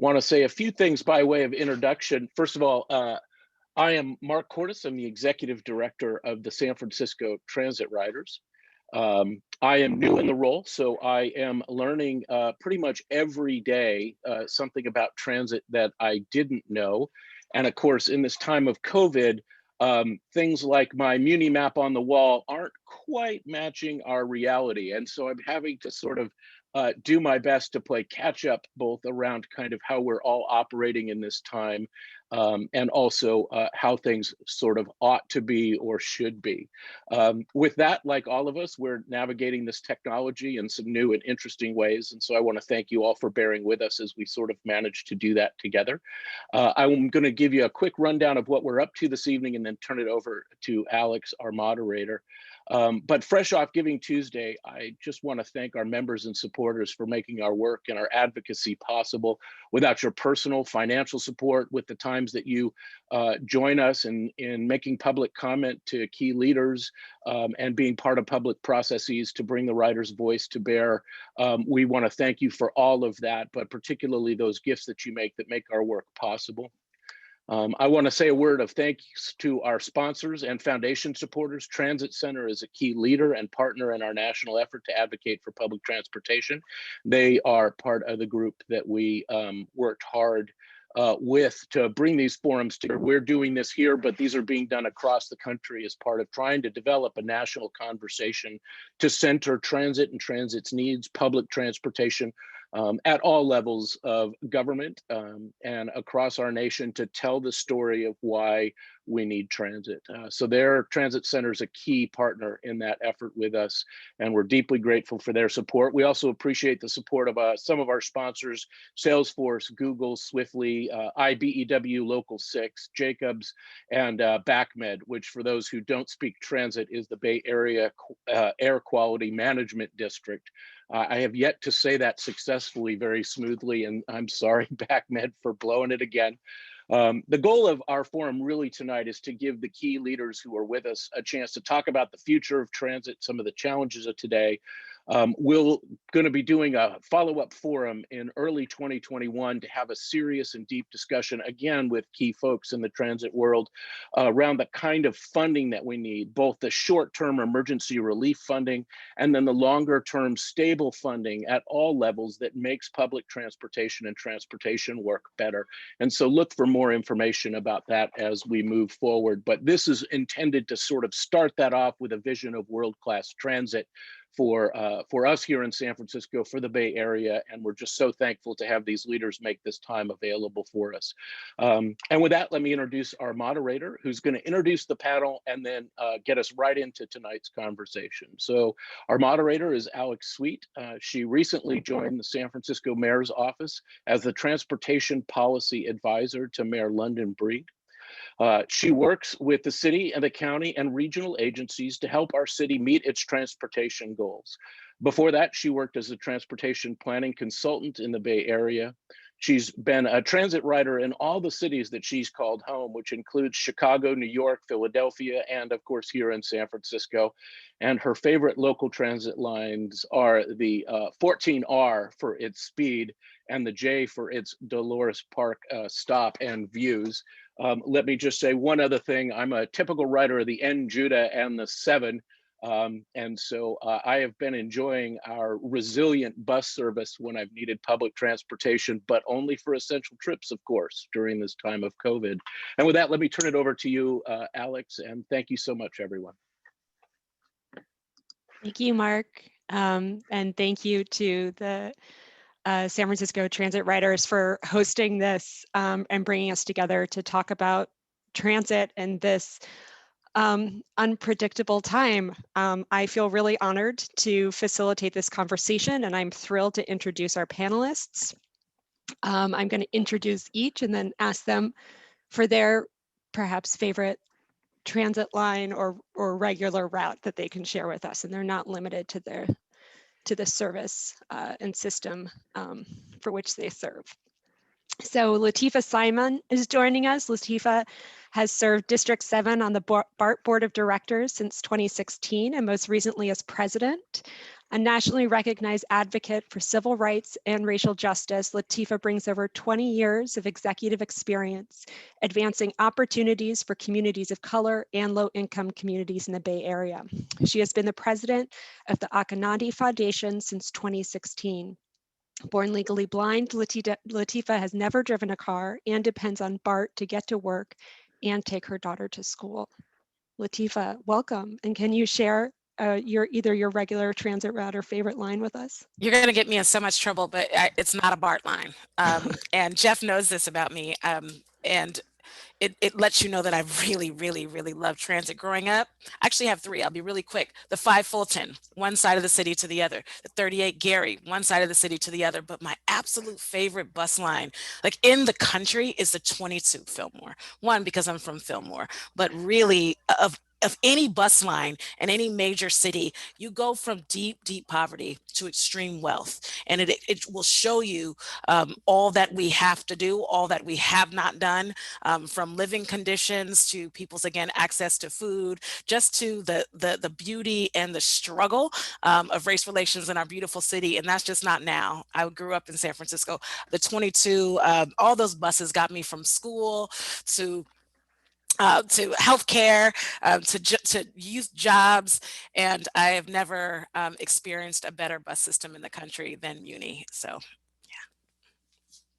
want to say a few things by way of introduction. First of all, I am Mark Cordes. I'm the executive director of the San Francisco Transit Riders. I am new in the role, so I am learning pretty much every day something about transit that I didn't know. And of course, in this time of COVID, things like my Muni map on the wall aren't quite matching our reality. And so I'm having to sort of do my best to play catch up both around kind of how we're all operating in this time and also how things sort of ought to be or should be. With that, like all of us, we're navigating this technology in some new and interesting ways. And so I want to thank you all for bearing with us as we sort of manage to do that together. I'm going to give you a quick rundown of what we're up to this evening and then turn it over to Alex, our moderator. But fresh off Giving Tuesday, I just want to thank our members and supporters for making our work and our advocacy possible. Without your personal financial support, with the times that you join us in making public comment to key leaders and being part of public processes to bring the riders' voice to bear, we want to thank you for all of that, but particularly those gifts that you make that make our work possible. I want to say a word of thanks to our sponsors and foundation supporters. Transit Center is a key leader and partner in our national effort to advocate for public transportation. They are part of the group that we worked hard with to bring these forums together. We're doing this here, but these are being done across the country as part of trying to develop a national conversation to center transit and transit's needs, public transportation, at all levels of government and across our nation to tell the story of why we need transit. So their Transit Center is a key partner in that effort with us, and we're deeply grateful for their support. We also appreciate the support of some of our sponsors, Salesforce, Google, Swiftly, IBEW Local 6, Jacobs, and BACMed, which for those who don't speak transit is the Bay Area Air Quality Management District. I have yet to say that successfully very smoothly, and I'm sorry, BACMed, for blowing it again. The goal of our forum really tonight is to give the key leaders who are with us a chance to talk about the future of transit, some of the challenges of today. We're going to be doing a follow-up forum in early 2021 to have a serious and deep discussion, again, with key folks in the transit world around the kind of funding that we need, both the short-term emergency relief funding and then the longer-term stable funding at all levels that makes public transportation and transportation work better. And so look for more information about that as we move forward. But this is intended to sort of start that off with a vision of world-class transit for us here in San Francisco, for the Bay Area, and we're just so thankful to have these leaders make this time available for us. And with that, let me introduce our moderator, who's going to introduce the panel and then get us right into tonight's conversation. So our moderator is Alex Sweet. She recently joined the San Francisco Mayor's office as the Transportation Policy Advisor to Mayor London Breed. She works with the city and the county and regional agencies to help our city meet its transportation goals. Before that, she worked as a transportation planning consultant in the Bay Area. She's been a transit rider in all the cities that she's called home, which includes Chicago, New York, Philadelphia, and of course here in San Francisco. And her favorite local transit lines are the 14R for its speed and the J for its Dolores Park stop and views. Let me just say one other thing. I'm a typical rider of the N Judah and the 7. And so I have been enjoying our resilient bus service when I've needed public transportation, but only for essential trips, of course, during this time of COVID. And with that, let me turn it over to you, Alex, and thank you so much, everyone. Thank you, Mark. And thank you to the San Francisco Transit Riders for hosting this and bringing us together to talk about transit in this unpredictable time. I feel really honored to facilitate this conversation, and I'm thrilled to introduce our panelists. I'm going to introduce each and then ask them for their perhaps favorite transit line or regular route that they can share with us, and they're not limited to the service and system for which they serve. So Latifa Simon is joining us. Latifa has served District 7 on the BART Board of Directors since 2016 and most recently as president. A nationally recognized advocate for civil rights and racial justice, Latifa brings over 20 years of executive experience advancing opportunities for communities of color and low-income communities in the Bay Area. She has been the president of the Akanadi Foundation since 2016. Born legally blind, Latifa has never driven a car and depends on BART to get to work and take her daughter to school. Latifa, welcome. And can you share either your regular transit route or favorite line with us? You're going to get me in so much trouble, but it's not a BART line. And Jeff knows this about me. And it lets you know that I really, really, really love transit growing up. I actually have three. I'll be really quick. The 5 Fulton, one side of the city to the other. The 38 Gary, one side of the city to the other. But my absolute favorite bus line, like in the country, is the 22 Fillmore. One, because I'm from Fillmore, but really of any bus line in any major city, you go from deep, deep poverty to extreme wealth. And it will show you all that we have to do, all that we have not done, from living conditions to people's, again, access to food, just to the beauty and the struggle of race relations in our beautiful city. And that's just not now. I grew up in San Francisco. The 22, all those buses got me from school to healthcare, to youth jobs, and I have never experienced a better bus system in the country than Muni. So, yeah.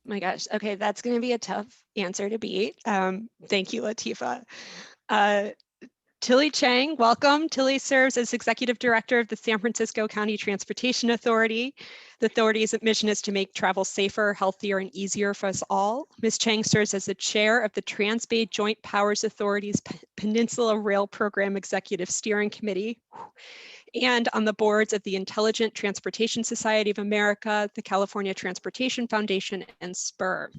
My gosh. Okay, that's going to be a tough answer to beat. Thank you, Latifa. Tilly Chang, welcome. Tilly serves as Executive Director of the San Francisco County Transportation Authority. The authority's mission is to make travel safer, healthier, and easier for us all. Ms. Chang serves as the Chair of the Trans-Bay Joint Powers Authority's Peninsula Rail Program Executive Steering Committee, and on the boards of the Intelligent Transportation Society of America, the California Transportation Foundation, and SPUR.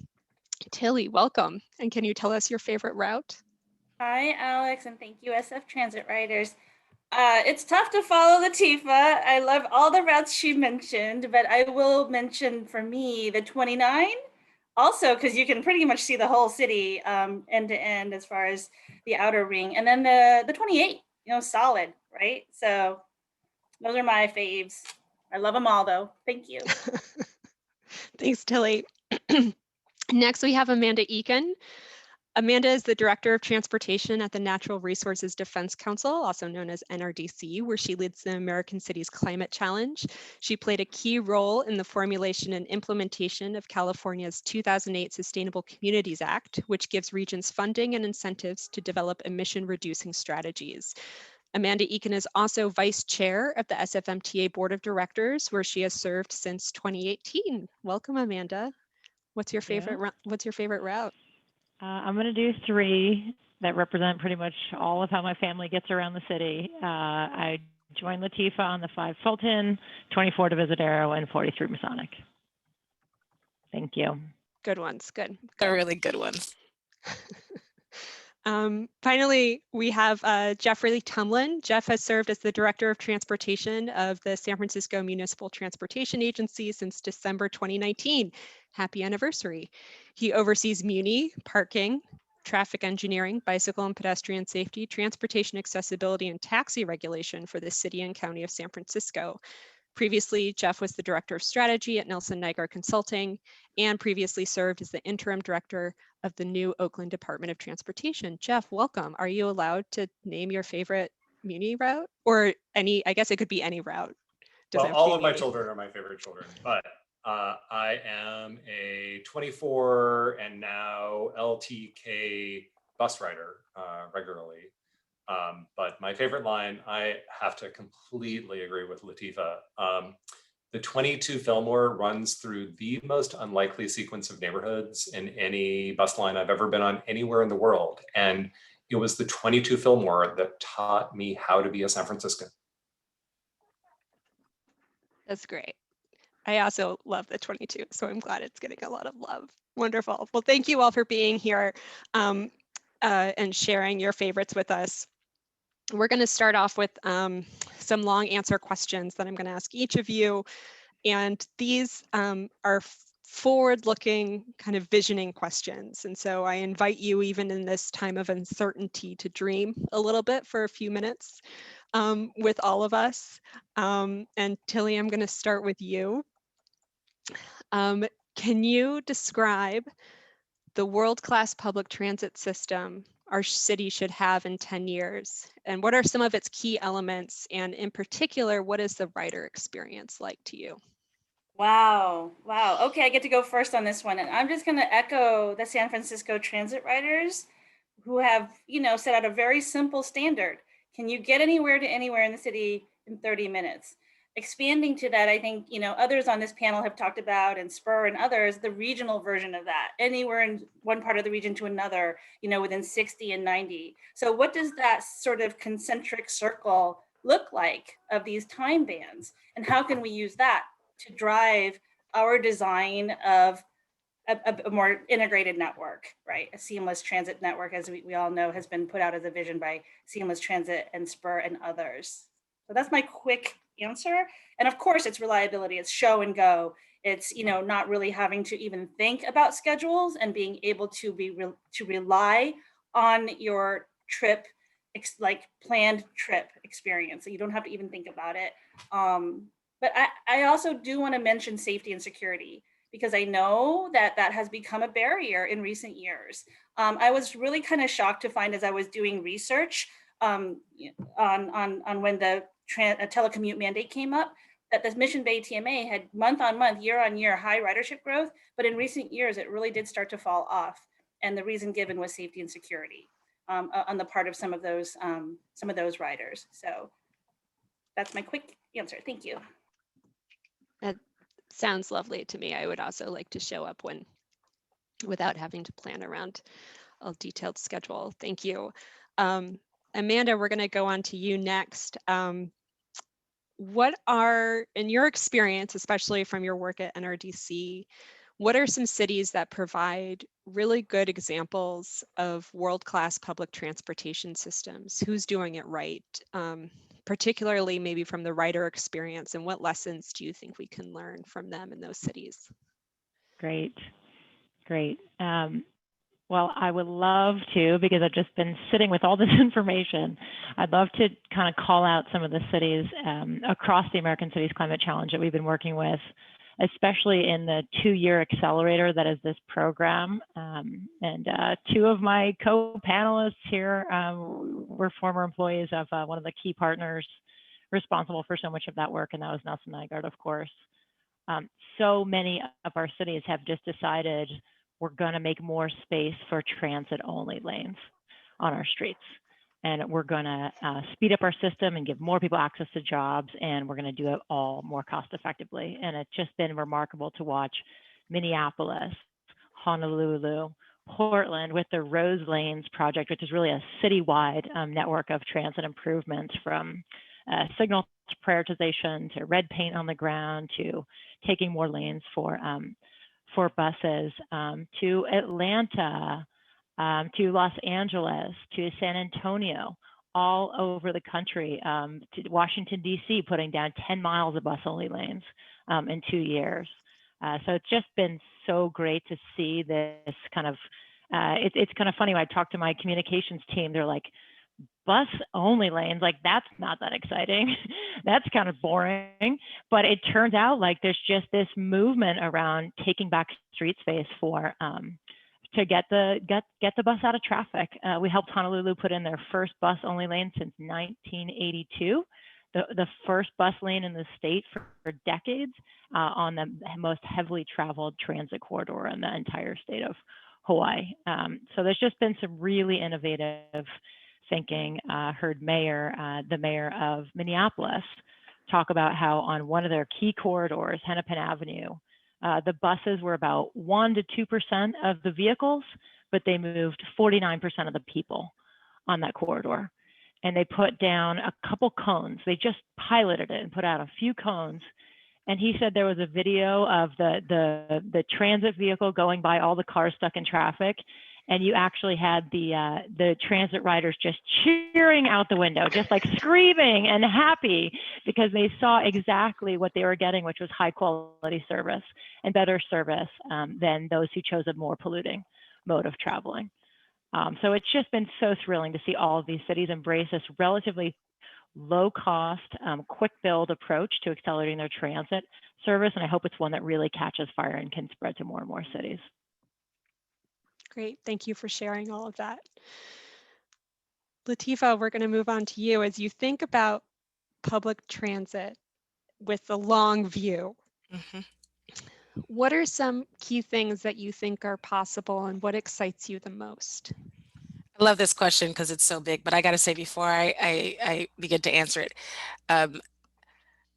Tilly, welcome. And can you tell us your favorite route? Hi, Alex, and thank you, SF Transit Riders. It's tough to follow Latifa. I love all the routes she mentioned, but I will mention for me the 29, also because you can pretty much see the whole city end to end as far as the outer ring, and then the 28, solid, right? So those are my faves. I love them all, though. Thank you. Thanks, Tilly. Next, we have Amanda Eakin. Amanda is the Director of Transportation at the Natural Resources Defense Council, also known as NRDC, where she leads the American Cities Climate Challenge. She played a key role in the formulation and implementation of California's 2008 Sustainable Communities Act, which gives regions funding and incentives to develop emission-reducing strategies. Amanda Eakin is also Vice Chair of the SFMTA Board of Directors, where she has served since 2018. Welcome, Amanda. What's your favorite route? I'm going to do 3 that represent pretty much all of how my family gets around the city. I joined Latifa on the 5 Fulton, 24 Divisadero, and 43 Masonic. Thank you. Good ones. Good. They're really good ones. Finally, we have Jeffrey Tumlin. Jeff has served as the Director of Transportation of the San Francisco Municipal Transportation Agency since December 2019. Happy anniversary. He oversees Muni, parking, traffic engineering, bicycle and pedestrian safety, transportation accessibility, and taxi regulation for the city and county of San Francisco. Previously, Jeff was the Director of Strategy at Nelson Nigar Consulting and previously served as the Interim Director of the new Oakland Department of Transportation. Jeff, welcome. Are you allowed to name your favorite Muni route? Or any, I guess it could be any route. Well, all of my children are my favorite children, but I am a 24 and now LTK bus rider regularly. But my favorite line, I have to completely agree with Latifa. The 22 Fillmore runs through the most unlikely sequence of neighborhoods in any bus line I've ever been on anywhere in the world. And it was the 22 Fillmore that taught me how to be a San Franciscan. That's great. I also love the 22, so I'm glad it's getting a lot of love. Wonderful. Well, thank you all for being here and sharing your favorites with us. We're going to start off with some long answer questions that I'm going to ask each of you. And these are forward-looking kind of visioning questions. And so I invite you, even in this time of uncertainty, to dream a little bit for a few minutes with all of us. And Tilly, I'm going to start with you. Can you describe the world-class public transit system our city should have in 10 years? And what are some of its key elements? And in particular, what is the rider experience like to you? Wow. Wow. Okay, I get to go first on this one. And I'm just going to echo the San Francisco transit riders who have, set out a very simple standard. Can you get anywhere to anywhere in the city in 30 minutes? Expanding to that, I think, others on this panel have talked about, and Spur and others, the regional version of that, anywhere in one part of the region to another, within 60 and 90. So what does that sort of concentric circle look like of these time bands? And how can we use that to drive our design of a more integrated network, right? A seamless transit network, as we all know, has been put out as a vision by Seamless Transit and Spur and others. So that's my quick answer. And of course, it's reliability, it's show and go. It's, not really having to even think about schedules and being able to rely on your trip, like planned trip experience. So you don't have to even think about it. But I also do want to mention safety and security, because I know that has become a barrier in recent years. I was really kind of shocked to find, as I was doing research on when the telecommute mandate came up, that the Mission Bay TMA had month on month, year on year high ridership growth, but in recent years it really did start to fall off. And the reason given was safety and security on the part of some of those riders. So that's my quick answer. Thank you. That sounds lovely to me. I would also like to show up without having to plan around a detailed schedule. Thank you. Amanda, we're going to go on to you next. What are, in your experience, especially from your work at NRDC, what are some cities that provide really good examples of world-class public transportation systems? Who's doing it right? Particularly maybe from the rider experience, and what lessons do you think we can learn from them in those cities? Great. Well, I would love to, because I've just been sitting with all this information, I'd love to kind of call out some of the cities across the American Cities Climate Challenge that we've been working with, especially in the 2-year accelerator that is this program. And 2 of my co-panelists here were former employees of one of the key partners responsible for so much of that work, and that was Nelson Nygaard, of course. So many of our cities have just decided we're going to make more space for transit-only lanes on our streets. And we're going to speed up our system and give more people access to jobs, and we're going to do it all more cost effectively. And it's just been remarkable to watch Minneapolis, Honolulu, Portland with the Rose Lanes project, which is really a citywide network of transit improvements, from signal prioritization to red paint on the ground to taking more lanes for buses, to Atlanta, to Los Angeles, to San Antonio, all over the country, to Washington, D.C., putting down 10 miles of bus-only lanes in 2 years. So it's just been so great to see this kind of, it's kind of funny when I talk to my communications team, they're like, bus-only lanes, like that's not that exciting. That's kind of boring. But it turns out like there's just this movement around taking back street space for to get the bus out of traffic. We helped Honolulu put in their first bus-only lane since 1982, the first bus lane in the state for decades on the most heavily traveled transit corridor in the entire state of Hawaii. So there's just been some really innovative thinking. Heard the mayor of Minneapolis talk about how on one of their key corridors, Hennepin Avenue, the buses were about 1% to 2% of the vehicles, but they moved 49% of the people on that corridor. And they put down a couple cones. They just piloted it and put out a few cones. And he said there was a video of the transit vehicle going by all the cars stuck in traffic. and you actually had the transit riders just cheering out the window, just like screaming and happy because they saw exactly what they were getting, which was high quality service and better service than those who chose a more polluting mode of traveling. So it's just been so thrilling to see all of these cities embrace this relatively low cost, quick build approach to accelerating their transit service. And I hope it's one that really catches fire and can spread to more and more cities. Great, thank you for sharing all of that. Latifa, we're going to move on to you. As you think about public transit with the long view, what are some key things that you think are possible and what excites you the most? I love this question because it's so big, but I got to say before I begin to answer it,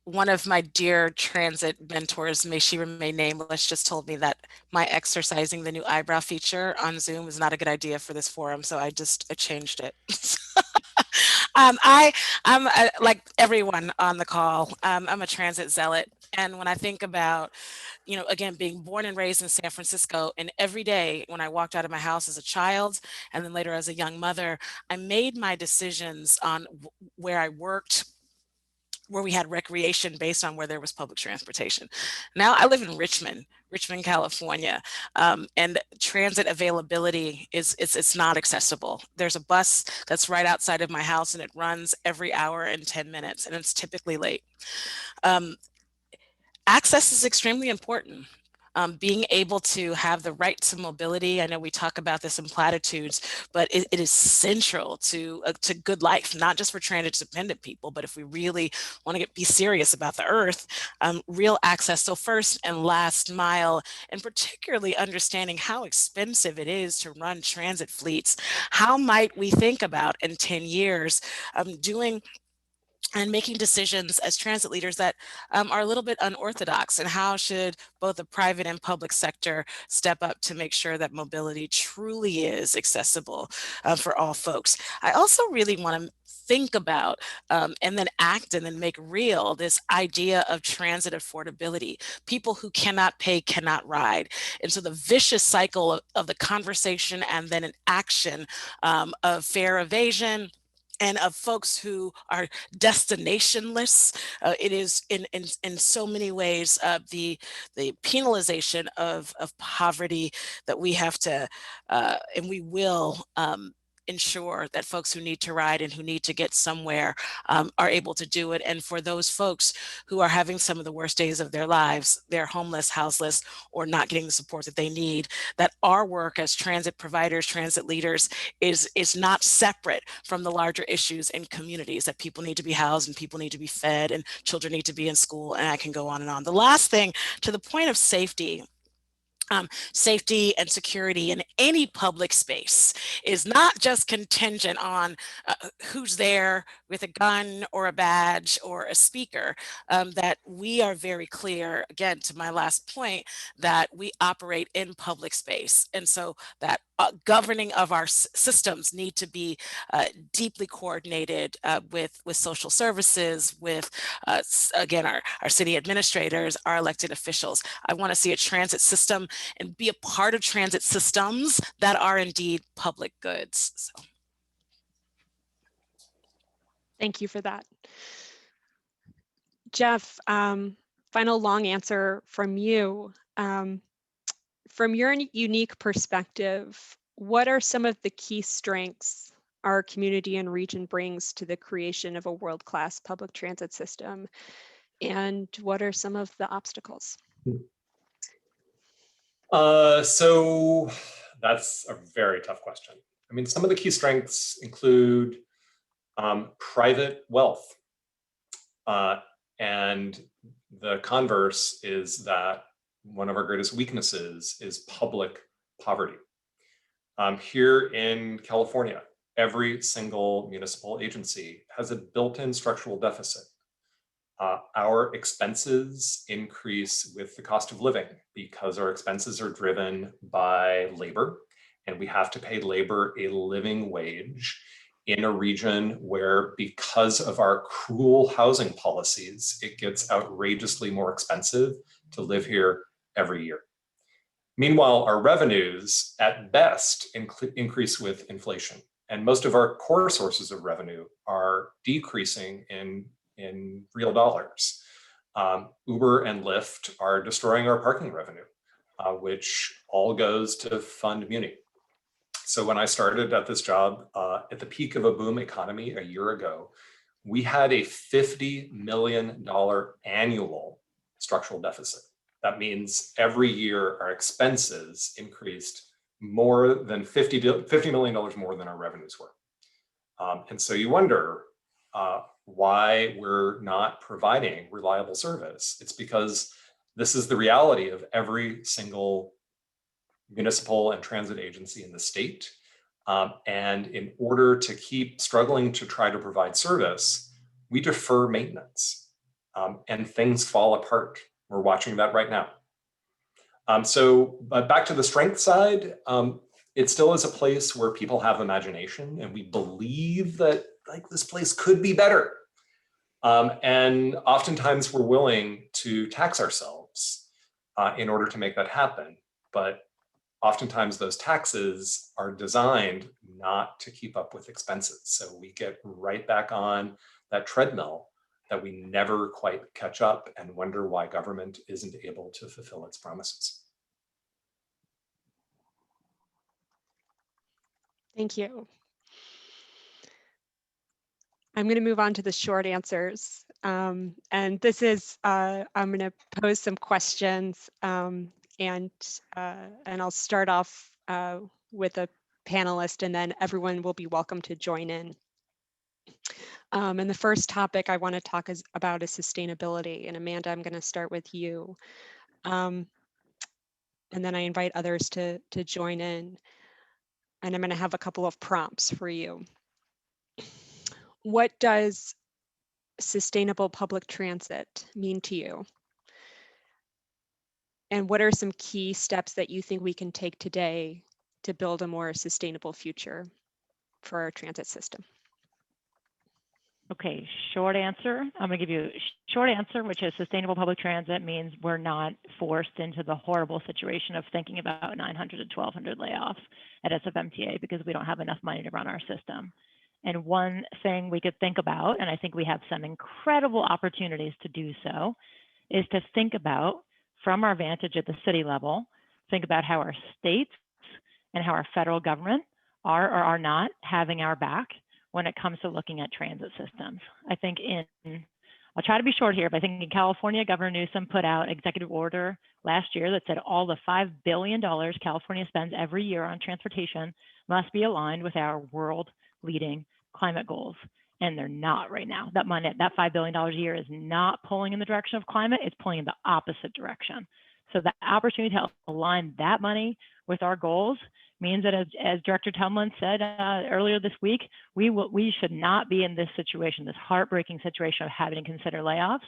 one of my dear transit mentors, may she remain nameless, just told me that my exercising the new eyebrow feature on Zoom is not a good idea for this forum, so I changed it. I'm like everyone on the call, I'm a transit zealot. And when I think about, again, being born and raised in San Francisco, and every day when I walked out of my house as a child, and then later as a young mother, I made my decisions on where I worked, where we had recreation based on where there was public transportation. Now I live in Richmond, California, and transit availability it's not accessible. There's a bus that's right outside of my house and it runs every hour and 10 minutes and it's typically late. Access is extremely important. Being able to have the right to mobility. I know we talk about this in platitudes, but it is central to good life, not just for transit-dependent people, but if we really want to be serious about the earth, real access. So first and last mile, and particularly understanding how expensive it is to run transit fleets. How might we think about in 10 years doing and making decisions as transit leaders that are a little bit unorthodox, and how should both the private and public sector step up to make sure that mobility truly is accessible for all folks. I also really want to think about and then act and then make real this idea of transit affordability. People who cannot pay cannot ride. And so the vicious cycle of the conversation and then an action of fare evasion, and of folks who are destinationless. It is in so many ways the penalization of poverty that we have to and we will ensure that folks who need to ride and who need to get somewhere are able to do it. And for those folks who are having some of the worst days of their lives, they're homeless, houseless, or not getting the support that they need, that our work as transit providers, transit leaders is not separate from the larger issues in communities, that people need to be housed and people need to be fed and children need to be in school, and I can go on and on. The last thing, to the point of safety, safety and security in any public space is not just contingent on who's there with a gun or a badge or a speaker, that we are very clear, again, to my last point, that we operate in public space. And so that governing of our systems need to be deeply coordinated with social services, with, again, our city administrators, our elected officials. I want to see a transit system and be a part of transit systems that are indeed public goods. So. Thank you for that. Jeff, final long answer from you. From your unique perspective, what are some of the key strengths our community and region brings to the creation of a world-class public transit system? And what are some of the obstacles? So that's a very tough question. I mean, some of the key strengths include private wealth. And the converse is that one of our greatest weaknesses is public poverty. Here in California, every single municipal agency has a built-in structural deficit. Our expenses increase with the cost of living because our expenses are driven by labor, and we have to pay labor a living wage in a region where, because of our cruel housing policies, it gets outrageously more expensive to live here every year. Meanwhile, our revenues at best increase with inflation. And most of our core sources of revenue are decreasing in real dollars. Uber and Lyft are destroying our parking revenue, which all goes to fund Muni. So when I started at this job at the peak of a boom economy a year ago, we had a $50 million annual structural deficit. That means every year our expenses increased more than $50 million more than our revenues were. And so you wonder why we're not providing reliable service. It's because this is the reality of every single municipal and transit agency in the state. And in order to keep struggling to try to provide service, we defer maintenance and things fall apart. We're watching that right now. So back to the strength side, it still is a place where people have imagination and we believe that like this place could be better. And oftentimes we're willing to tax ourselves in order to make that happen. But oftentimes those taxes are designed not to keep up with expenses. So we get right back on that treadmill that we never quite catch up and wonder why government isn't able to fulfill its promises. Thank you. I'm going to move on to the short answers. And this is, I'm going to pose some questions and I'll start off with a panelist and then everyone will be welcome to join in. And the first topic I want to talk about is sustainability. And Amanda, I'm going to start with you. And then I invite others to join in. And I'm going to have a couple of prompts for you. What does sustainable public transit mean to you? And what are some key steps that you think we can take today to build a more sustainable future for our transit system? Okay, short answer. I'm going to give you a short answer, which is sustainable public transit means we're not forced into the horrible situation of thinking about 900 to 1,200 layoffs at SFMTA because we don't have enough money to run our system. And one thing we could think about, and I think we have some incredible opportunities to do so, is to think about, from our vantage at the city level, think about how our states and how our federal government are or are not having our back when it comes to looking at transit systems. I think I'll try to be short here, but I think in California, Governor Newsom put out executive order last year that said all the $5 billion California spends every year on transportation must be aligned with our world-leading climate goals. And they're not right now. That money, that $5 billion a year is not pulling in the direction of climate, it's pulling in the opposite direction. So the opportunity to align that money with our goals means that as Director Tumlin said earlier this week, we should not be in this situation, this heartbreaking situation of having to consider layoffs.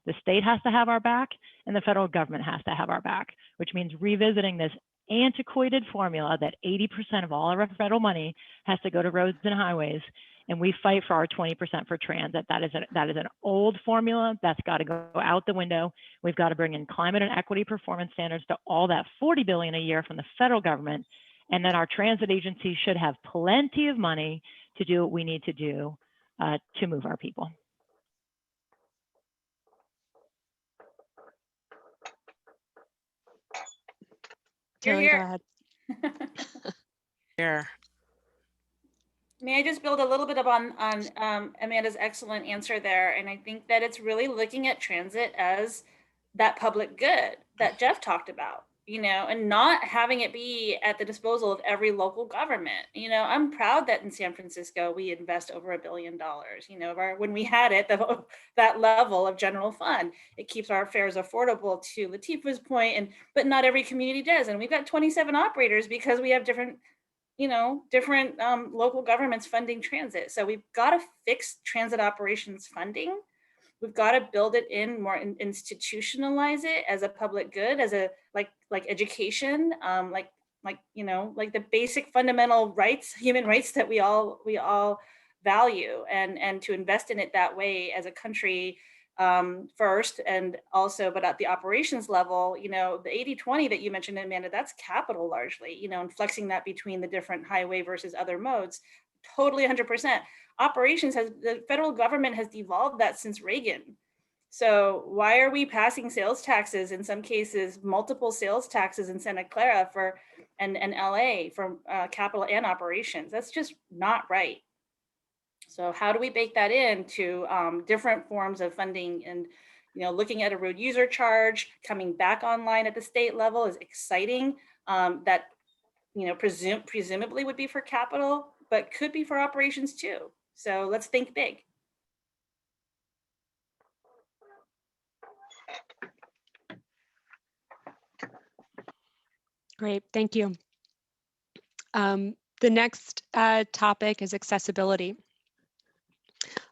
The state has to have our back and the federal government has to have our back, which means revisiting this antiquated formula that 80% of all of our federal money has to go to roads and highways. And we fight for our 20% for transit. That is an old formula that's got to go out the window. We've got to bring in climate and equity performance standards to all that $40 billion a year from the federal government. And then our transit agency should have plenty of money to do what we need to do to move our people. Tilly, go ahead. Here. May I just build a little bit on Amanda's excellent answer there? And I think that it's really looking at transit as that public good that Jeff talked about, you know, and not having it be at the disposal of every local government. You know, I'm proud that in San Francisco, we invest over $1 billion, you know, when we had it, that level of general fund, it keeps our fares affordable, to Latifah's point, but not every community does. And we've got 27 operators because we have different local governments funding transit. So we've got to fix transit operations funding. We've got to build it in more, institutionalize it as a public good, as a like education, like the basic fundamental rights, human rights that we all value, and to invest in it that way as a country first, and also, but at the operations level, the 80-20 that you mentioned, Amanda, that's capital largely, and flexing that between the different highway versus other modes, totally 100%. Operations the federal government has devolved that since Reagan. So why are we passing sales taxes, in some cases, multiple sales taxes in Santa Clara and LA for capital and operations? That's just not right. So how do we bake that into different forms of funding? And looking at a road user charge coming back online at the state level is exciting. That presumably would be for capital, but could be for operations too. So let's think big. Great, thank you. The next topic is accessibility.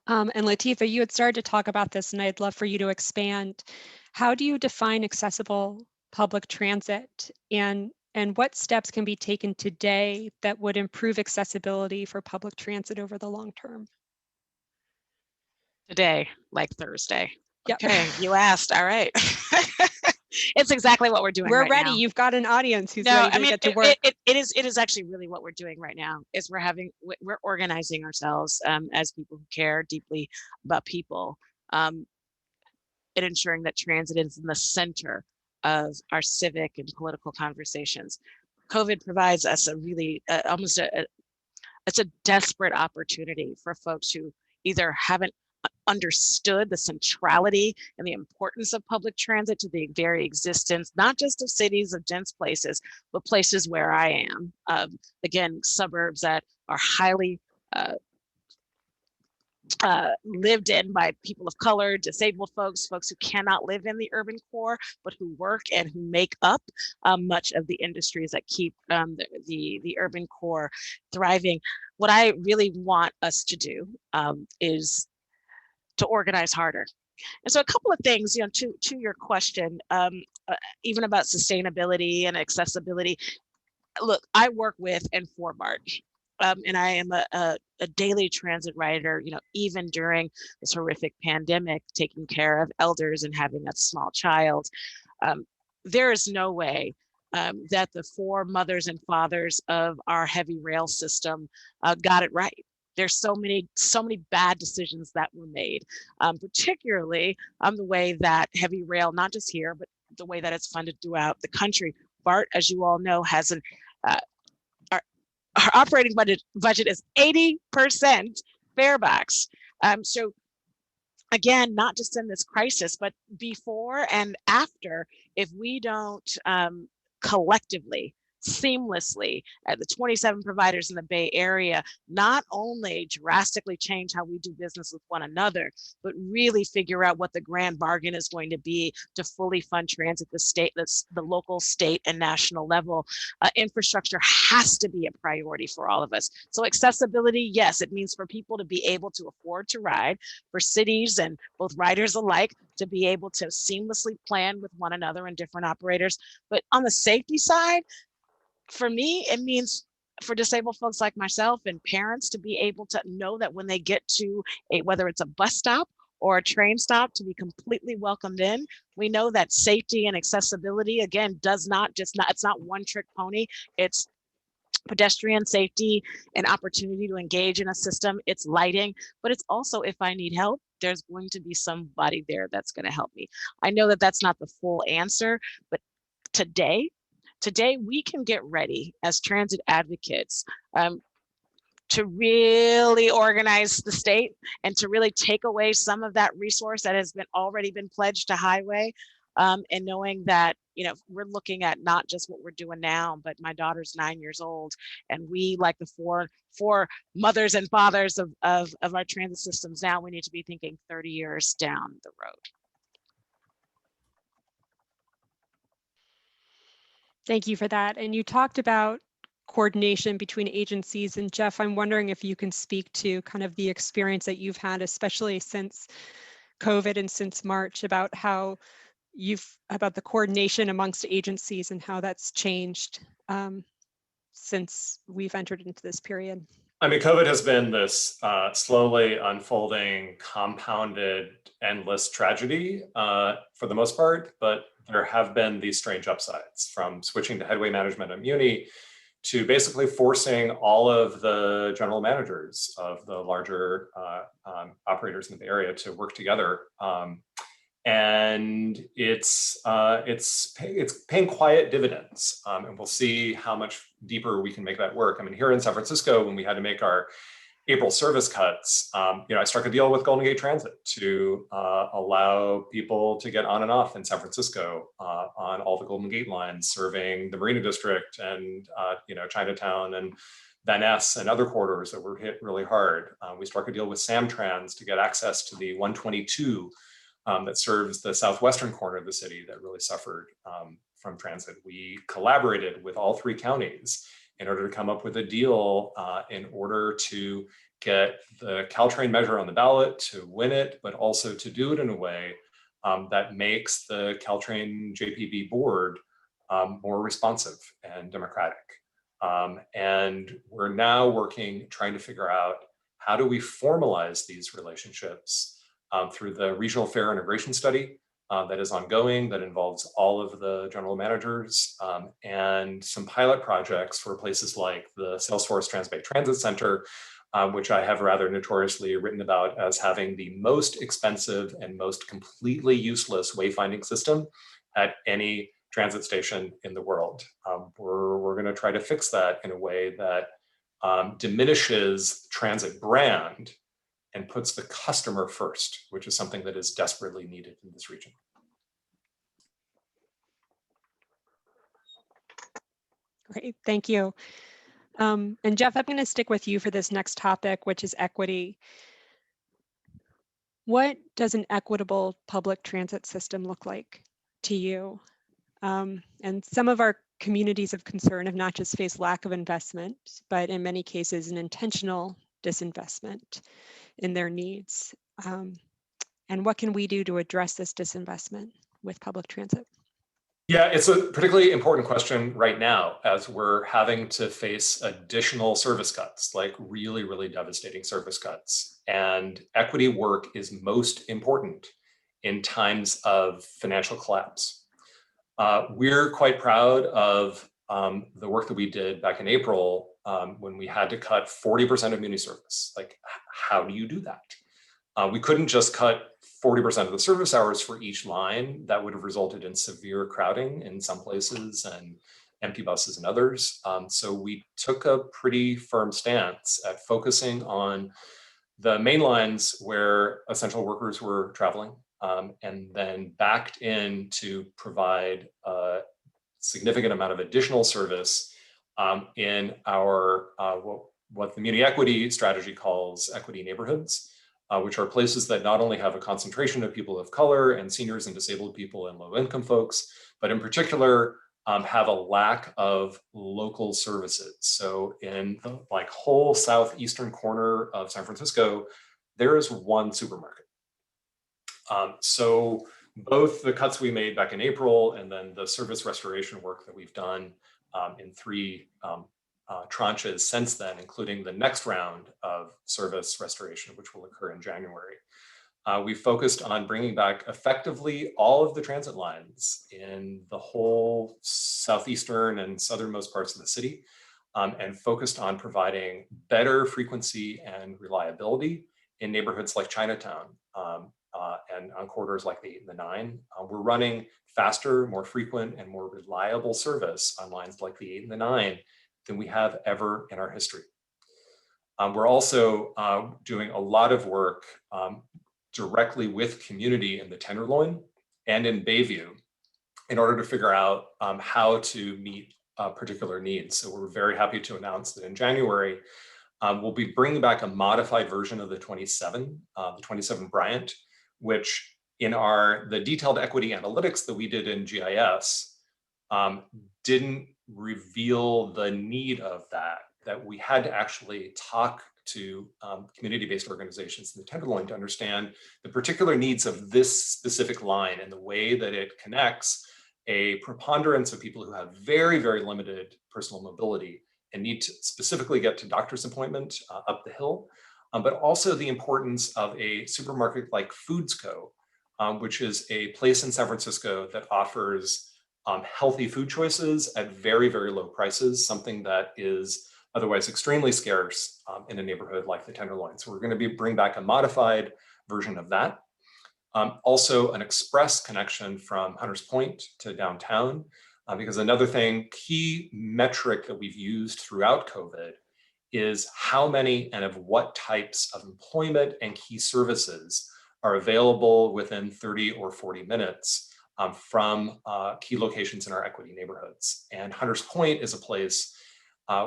And Latifa, you had started to talk about this, and I'd love for you to expand. How do you define accessible public transit, and what steps can be taken today that would improve accessibility for public transit over the long term? Today, like Thursday. Yep. Okay, you asked. All right. It's exactly what we're doing. We're right ready. now. You've got an audience who's No, ready to I mean, get to work. it is actually really what we're doing right now. Is we're organizing ourselves as people who care deeply about people, and ensuring that transit is in the center of our civic and political conversations. COVID provides us a really it's a desperate opportunity for folks who either haven't understood the centrality and the importance of public transit to the very existence, not just of cities, of dense places, but places where I am. Again, suburbs that are highly lived in by people of color, disabled folks who cannot live in the urban core, but who work and who make up much of the industries that keep the urban core thriving. What I really want us to do is to organize harder. And so a couple of things, to your question, even about sustainability and accessibility. Look, I work with and for BART. And I am a daily transit rider, even during this horrific pandemic, taking care of elders and having a small child. There is no way that the four mothers and fathers of our heavy rail system got it right. There's so many bad decisions that were made, particularly the way that heavy rail, not just here, but the way that it's funded throughout the country. BART, as you all know, has our operating budget is 80% farebacks. So again, not just in this crisis, but before and after, if we don't collectively, seamlessly, the 27 providers in the Bay Area, not only drastically change how we do business with one another, but really figure out what the grand bargain is going to be to fully fund transit, the local, state, and national level. Infrastructure has to be a priority for all of us. So accessibility, yes, it means for people to be able to afford to ride, for cities and both riders alike to be able to seamlessly plan with one another and different operators. But on the safety side, for me, it means for disabled folks like myself and parents to be able to know that when they get to whether it's a bus stop or a train stop, to be completely welcomed in. We know that safety and accessibility, again, it's not one trick pony. It's pedestrian safety and opportunity to engage in a system. It's lighting, but it's also, if I need help, there's going to be somebody there that's going to help me. I know that that's not the full answer, but today we can get ready as transit advocates to really organize the state and to really take away some of that resource that has already been pledged to highway, and knowing that we're looking at not just what we're doing now, but my daughter's 9 years old, and we, like the four mothers and fathers of our transit systems now, we need to be thinking 30 years down the road. Thank you for that. And you talked about coordination between agencies. And Jeff, I'm wondering if you can speak to kind of the experience that you've had, especially since COVID and since March, about about the coordination amongst agencies and how that's changed since we've entered into this period. I mean, COVID has been this slowly unfolding, compounded, endless tragedy for the most part, but there have been these strange upsides, from switching to headway management at Muni to basically forcing all of the general managers of the larger operators in the area to work together. And it's paying quiet dividends, and we'll see how much deeper we can make that work. I mean, here in San Francisco, when we had to make our April service cuts, I struck a deal with Golden Gate Transit to allow people to get on and off in San Francisco on all the Golden Gate lines, serving the Marina District and Chinatown and Van Ness and other corridors that were hit really hard. We struck a deal with Samtrans to get access to the 122 that serves the southwestern corner of the city that really suffered from transit. We collaborated with all 3 counties in order to come up with a deal in order to get the Caltrain measure on the ballot, to win it, but also to do it in a way that makes the Caltrain JPB board more responsive and democratic. And we're now trying to figure out, how do we formalize these relationships through the regional fare integration study that is ongoing, that involves all of the general managers, and some pilot projects for places like the Salesforce Transbay Transit Center, which I have rather notoriously written about as having the most expensive and most completely useless wayfinding system at any transit station in the world. We're going to try to fix that in a way that diminishes transit brand and puts the customer first, which is something that is desperately needed in this region. Great, thank you. And Jeff, I'm going to stick with you for this next topic, which is equity. What does an equitable public transit system look like to you? And some of our communities of concern have not just faced lack of investment, but in many cases, an intentional disinvestment in their needs. And what can we do to address this disinvestment with public transit? Yeah, it's a particularly important question right now, as we're having to face additional service cuts, like really, really devastating service cuts. And equity work is most important in times of financial collapse. We're quite proud of the work that we did back in April when we had to cut 40% of Muni service. Like, how do you do that? We couldn't just cut 40% of the service hours for each line. That would have resulted in severe crowding in some places and empty buses in others. So we took a pretty firm stance at focusing on the main lines where essential workers were traveling, and then backed in to provide a significant amount of additional service in our what the Muni Equity strategy calls equity neighborhoods, which are places that not only have a concentration of people of color and seniors and disabled people and low income folks, but in particular have a lack of local services. So in the whole southeastern corner of San Francisco, there is one supermarket. So both the cuts we made back in April and then the service restoration work that we've done in 3 tranches since then, including the next round of service restoration, which will occur in January. We focused on bringing back effectively all of the transit lines in the whole southeastern and southernmost parts of the city, and focused on providing better frequency and reliability in neighborhoods like Chinatown and on corridors like the 8 and the 9. We're running faster, more frequent, and more reliable service on lines like the 8 and the 9 than we have ever in our history. We're also doing a lot of work directly with community in the Tenderloin and in Bayview in order to figure out how to meet particular needs. So we're very happy to announce that in January, we'll be bringing back a modified version of the 27 Bryant, which in the detailed equity analytics that we did in GIS didn't reveal the need of that we had to actually talk to community-based organizations in the Tenderloin to understand the particular needs of this specific line and the way that it connects a preponderance of people who have very, very limited personal mobility and need to specifically get to doctor's appointment up the hill, but also the importance of a supermarket like Foods Co., which is a place in San Francisco that offers healthy food choices at very, very low prices, something that is otherwise extremely scarce in a neighborhood like the Tenderloin. So we're going to bring back a modified version of that. Also an express connection from Hunters Point to downtown, because another key metric that we've used throughout COVID is how many and of what types of employment and key services are available within 30 or 40 minutes from key locations in our equity neighborhoods. And Hunters Point is a place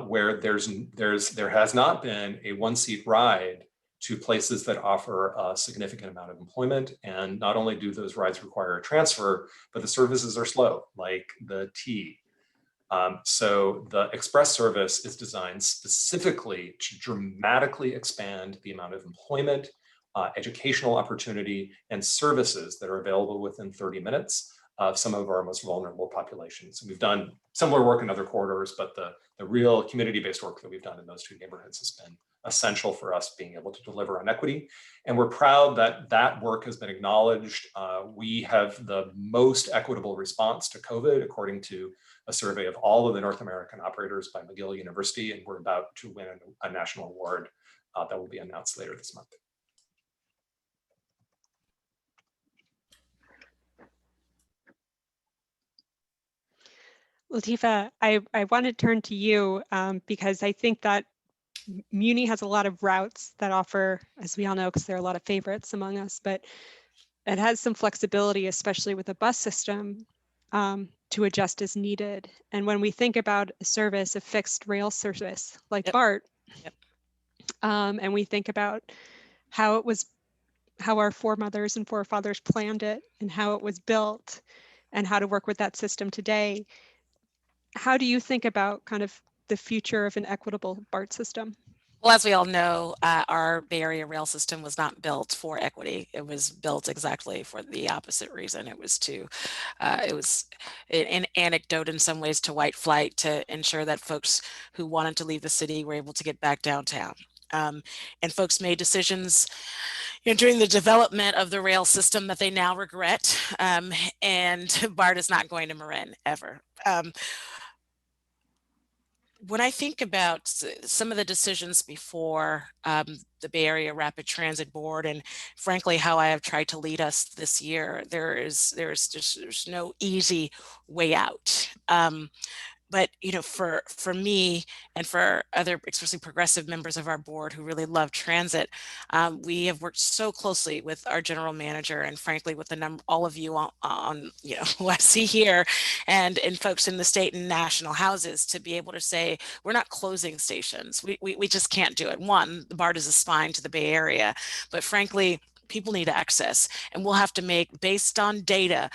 where there has not been a one-seat ride to places that offer a significant amount of employment. And not only do those rides require a transfer, but the services are slow, like the T. So the express service is designed specifically to dramatically expand the amount of employment, educational opportunity, and services that are available within 30 minutes of some of our most vulnerable populations. And we've done similar work in other corridors, but the real community-based work that we've done in those two neighborhoods has been essential for us being able to deliver on equity. And we're proud that that work has been acknowledged. We have the most equitable response to COVID, according to a survey of all of the North American operators by McGill University, and we're about to win a national award that will be announced later this month. Latifa, I want to turn to you because I think that Muni has a lot of routes that offer, as we all know, because there are a lot of favorites among us, but it has some flexibility, especially with a bus system, to adjust as needed. And when we think about a service, a fixed rail service like BART, and we think about how our foremothers and forefathers planned it and how it was built and how to work with that system today, how do you think about kind of the future of an equitable BART system? Well, as we all know, our Bay Area rail system was not built for equity. It was built exactly for the opposite reason. It was an anecdote in some ways to white flight, to ensure that folks who wanted to leave the city were able to get back downtown. And folks made decisions during the development of the rail system that they now regret. And BART is not going to Marin ever. When I think about some of the decisions before the Bay Area Rapid Transit Board, and frankly, how I have tried to lead us this year, there's no easy way out. But for me and for other, especially progressive members of our board who really love transit, we have worked so closely with our general manager and frankly with all of you on who I see here and folks in the state and national houses to be able to say we're not closing stations. We just can't do it. One, the BART is a spine to the Bay Area, but frankly, people need access, and we'll have to make, based on data,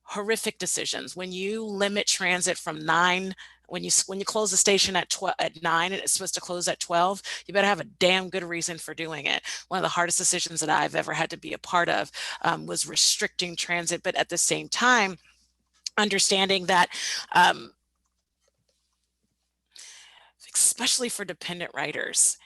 horrific decisions. When you limit transit from 9, when you close the station at 9 and it's supposed to close at 12, you better have a damn good reason for doing it. One of the hardest decisions that I've ever had to be a part of was restricting transit, but at the same time, understanding that especially for dependent riders,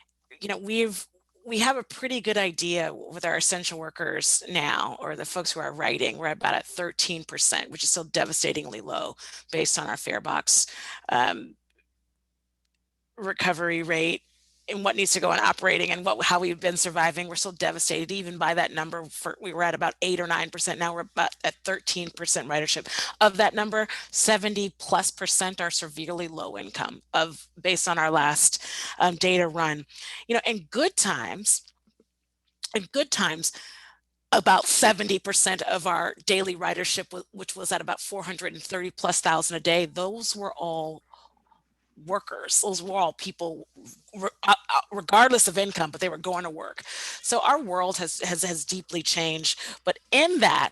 we have a pretty good idea with our essential workers now, or the folks who are writing. We're about at 13%, which is still devastatingly low based on our fare box recovery rate and what needs to go on operating and how we've been surviving. We're still devastated even by that number. We were at about 8 or 9%. Now we're about at 13% ridership. Of that number, 70+% are severely low income based on our last data run. In good times, about 70% of our daily ridership, which was at about 430,000+ a day, those were all workers. Those were all people regardless of income, but they were going to work. So our world has deeply changed. But in that,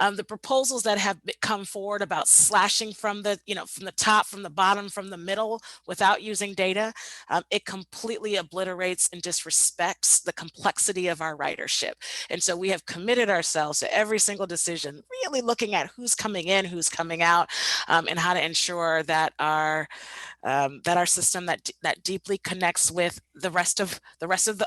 The proposals that have come forward about slashing from the, from the top, from the bottom, from the middle without using data, it completely obliterates and disrespects the complexity of our ridership. And so we have committed ourselves to every single decision, really looking at who's coming in, who's coming out, and how to ensure that our system that deeply connects with the rest of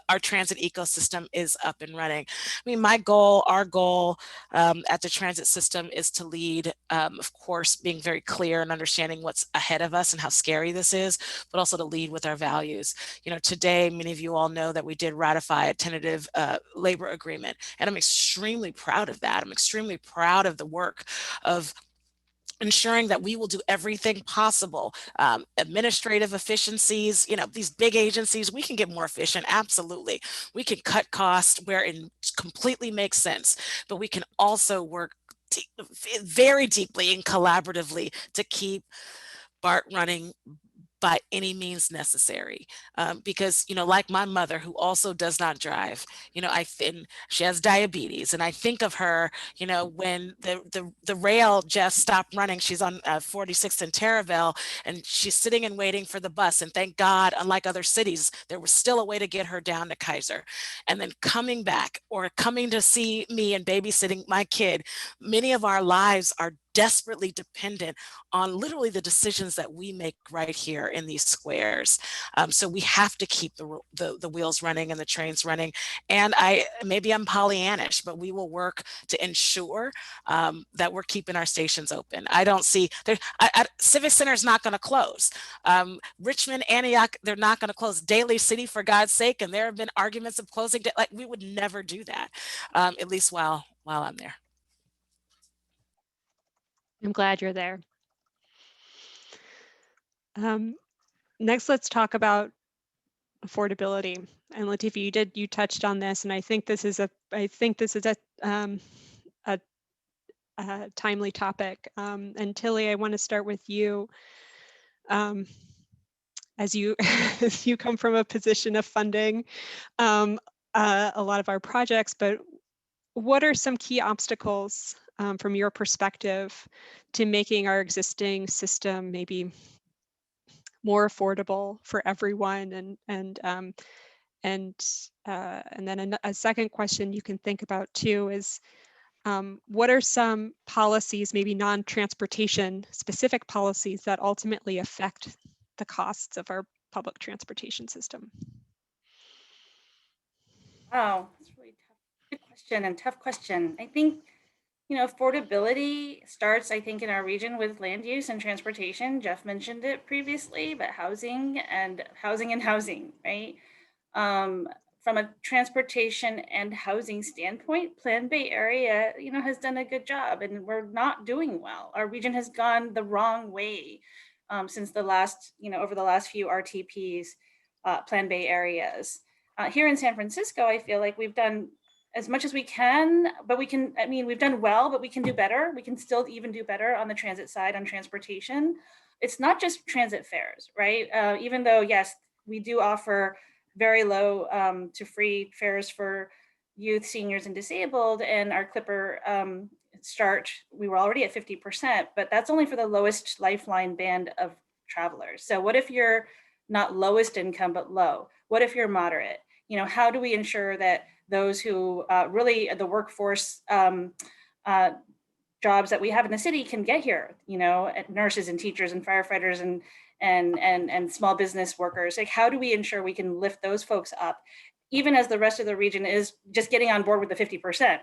our transit ecosystem is up and running. I mean, our goal at the transit system is to lead, of course, being very clear and understanding what's ahead of us and how scary this is, but also to lead with our values. Today, many of you all know that we did ratify a tentative labor agreement, and I'm extremely proud of that. I'm extremely proud of the work of ensuring that we will do everything possible. Administrative efficiencies, these big agencies, we can get more efficient, absolutely. We can cut costs where it completely makes sense, but we can also work very deeply and collaboratively to keep BART running by any means necessary. Because, like my mother, who also does not drive, I think she has diabetes, and I think of her, when the rail just stopped running. She's on 46th and Terraville, and she's sitting and waiting for the bus. And thank God, unlike other cities, there was still a way to get her down to Kaiser. And then coming back or coming to see me and babysitting my kid, many of our lives are desperately dependent on literally the decisions that we make right here in these squares. So we have to keep the wheels running and the trains running. And maybe I'm Pollyannish, but we will work to ensure that we're keeping our stations open. I don't see Civic Center is not going to close. Richmond, Antioch, they're not going to close. Daly City, for God's sake, and there have been arguments of closing. Like, we would never do that, at least while I'm there. I'm glad you're there. Next, let's talk about affordability. And Latifa, you touched on this, and I think this is a timely topic. And Tilly, I want to start with you. As you as you come from a position of funding a lot of our projects, but what are some key obstacles from your perspective to making our existing system maybe more affordable for everyone? And then a second question you can think about too is, what are some policies, maybe non-transportation specific policies, that ultimately affect the costs of our public transportation system? Oh, that's really tough. Good question and tough question. I think, affordability starts, I think, in our region with land use and transportation. Jeff mentioned it previously, but housing, right? From a transportation and housing standpoint, Plan Bay Area, has done a good job, and we're not doing well. Our region has gone the wrong way since the last, over the last few RTPs, Plan Bay areas. Here in San Francisco, I feel like we've done as much as we can, but we've done well, but we can do better. We can still even do better on the transit side, on transportation. It's not just transit fares, right? Even though, yes, we do offer very low to free fares for youth, seniors, and disabled. And our Clipper start, we were already at 50%, but that's only for the lowest lifeline band of travelers. So what if you're not lowest income, but low? What if you're moderate? How do we ensure that those who really the workforce jobs that we have in the city can get here, nurses and teachers and firefighters and small business workers? Like, how do we ensure we can lift those folks up, even as the rest of the region is just getting on board with the 50%,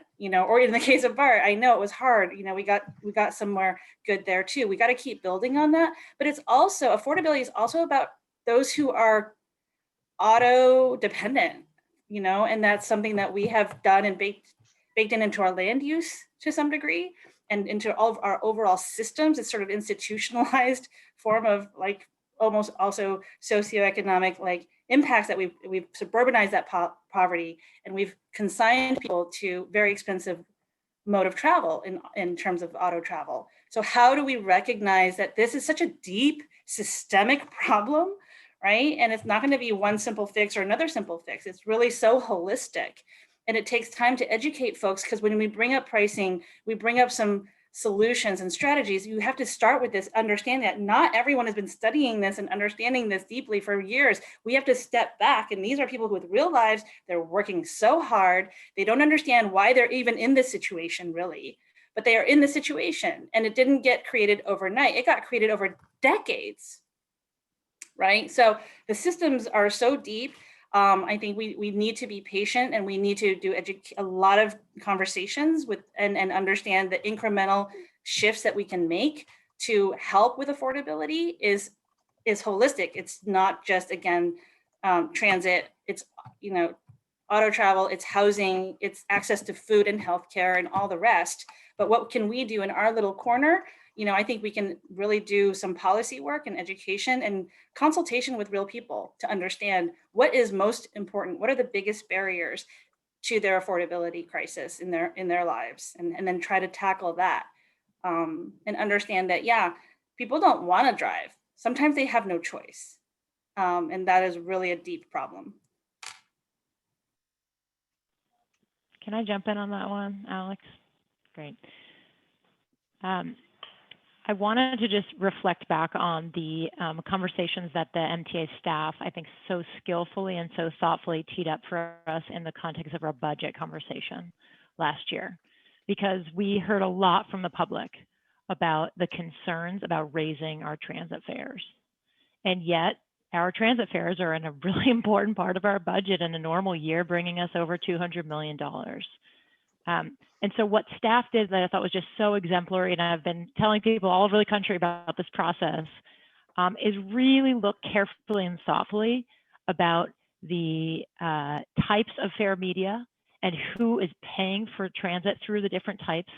or in the case of BART, I know it was hard. We got somewhere good there too. We got to keep building on that. But it's also, affordability is also about those who are auto dependent, and that's something that we have done and baked into our land use to some degree, and into all of our overall systems. It's sort of institutionalized form of like almost also socioeconomic like impacts that we've suburbanized that poverty, and we've consigned people to very expensive mode of travel in terms of auto travel. So how do we recognize that this is such a deep systemic problem, right? And it's not going to be one simple fix or another simple fix. It's really so holistic. And it takes time to educate folks, because when we bring up pricing, we bring up some solutions and strategies. You have to start with this, understand that not everyone has been studying this and understanding this deeply for years. We have to step back, and these are people with real lives. They're working so hard. They don't understand why they're even in this situation, really, but they are in the situation, and it didn't get created overnight. It got created over decades, right? So the systems are so deep. I think we need to be patient, and we need to do a lot of conversations with and understand the incremental shifts that we can make to help with affordability is holistic. It's not just, again, transit. It's, you know, auto travel, it's housing, it's access to food and healthcare and all the rest. But what can we do in our little corner? You know, I think we can really do some policy work and education and consultation with real people to understand what is most important, what are the biggest barriers to their affordability crisis in their lives, and then try to tackle that, and understand that, yeah, people don't want to drive. Sometimes they have no choice, and that is really a deep problem. Can I jump in on that one, Alex? Great. I wanted to just reflect back on the conversations that the MTA staff, I think, so skillfully and so thoughtfully teed up for us in the context of our budget conversation last year, because we heard a lot from the public about the concerns about raising our transit fares. And yet, our transit fares are in a really important part of our budget in a normal year, bringing us over $200 million. And so what staff did that I thought was just so exemplary, and I've been telling people all over the country about this process, is really look carefully and thoughtfully about the types of fare media and who is paying for transit through the different types,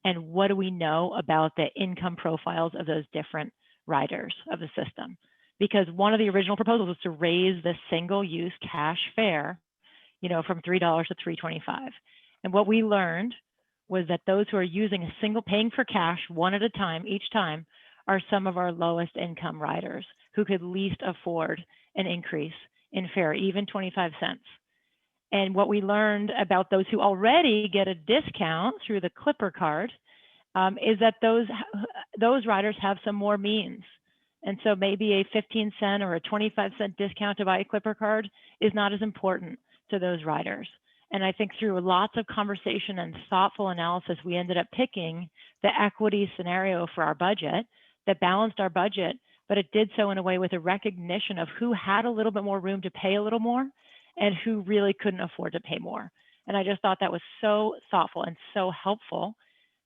and what do we know about the income profiles of those different riders of the system. Because one of the original proposals was to raise the single-use cash fare, you know, from $3 to $3.25. And what we learned was that those who are using a single, paying for cash one at a time, each time, are some of our lowest income riders who could least afford an increase in fare, even 25 cents. And what we learned about those who already get a discount through the Clipper card is that those riders have some more means. And so maybe a 15 cent or a 25 cent discount to buy a Clipper card is not as important to those riders. And I think through lots of conversation and thoughtful analysis, we ended up picking the equity scenario for our budget that balanced our budget, but it did so in a way with a recognition of who had a little bit more room to pay a little more and who really couldn't afford to pay more. And I just thought that was so thoughtful and so helpful.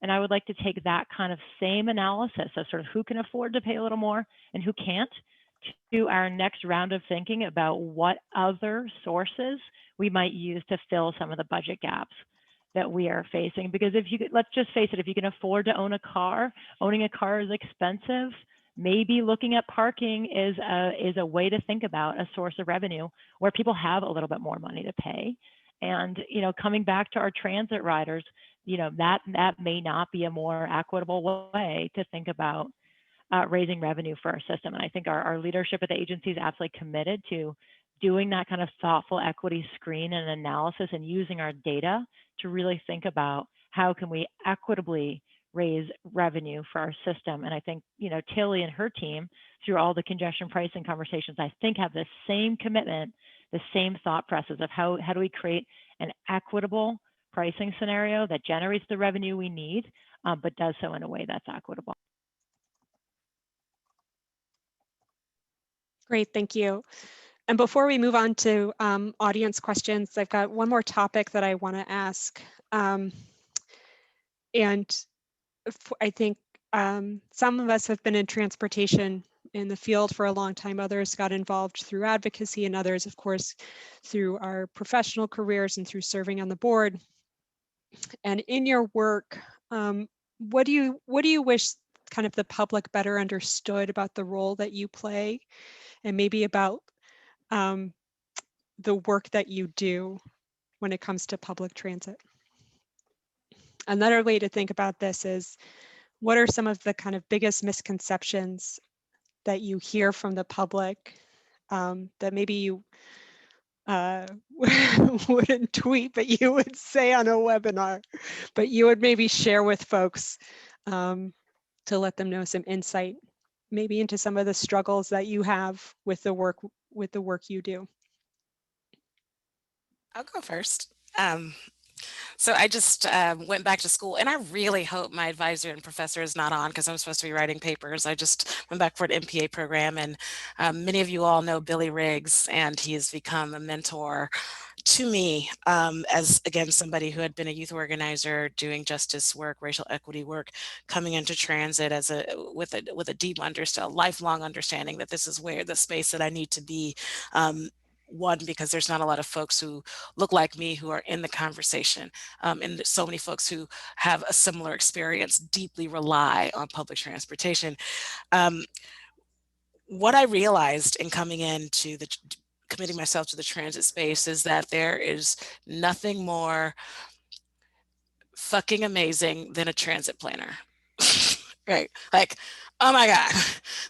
And I would like to take that kind of same analysis of sort of who can afford to pay a little more and who can't to our next round of thinking about what other sources we might use to fill some of the budget gaps that we are facing. Because if you, let's just face it, if you can afford to own a car, owning a car is expensive. Maybe looking at parking is a way to think about a source of revenue where people have a little bit more money to pay. And, you know, coming back to our transit riders, you know, that may not be a more equitable way to think about raising revenue for our system. And I think our leadership at the agency is absolutely committed to doing that kind of thoughtful equity screen and analysis and using our data to really think about how can we equitably raise revenue for our system. And I think, you know, Tilly and her team, through all the congestion pricing conversations, I think have the same commitment, the same thought process of how do we create an equitable pricing scenario that generates the revenue we need, but does so in a way that's equitable. Great, thank you. And before we move on to audience questions, I've got one more topic that I want to ask. And I think some of us have been in transportation in the field for a long time. Others got involved through advocacy, and others, of course, through our professional careers and through serving on the board. And in your work, what do you wish kind of the public better understood about the role that you play, and maybe about the work that you do when it comes to public transit? Another way to think about this is, what are some of the kind of biggest misconceptions that you hear from the public that maybe you uh, wouldn't tweet, but you would say on a webinar, but you would maybe share with folks to let them know some insight, maybe into some of the struggles that you have with the work you do. I'll go first. So I just went back to school, and I really hope my advisor and professor is not on because I'm supposed to be writing papers. I just went back for an MPA program, and many of you all know Billy Riggs, and he has become a mentor to me as, again, somebody who had been a youth organizer doing justice work, racial equity work, coming into transit as with a deep lifelong understanding that this is where the space that I need to be. One, because there's not a lot of folks who look like me who are in the conversation, and so many folks who have a similar experience deeply rely on public transportation. What I realized in coming into committing myself to the transit space is that there is nothing more fucking amazing than a transit planner. Right? Like, oh my God,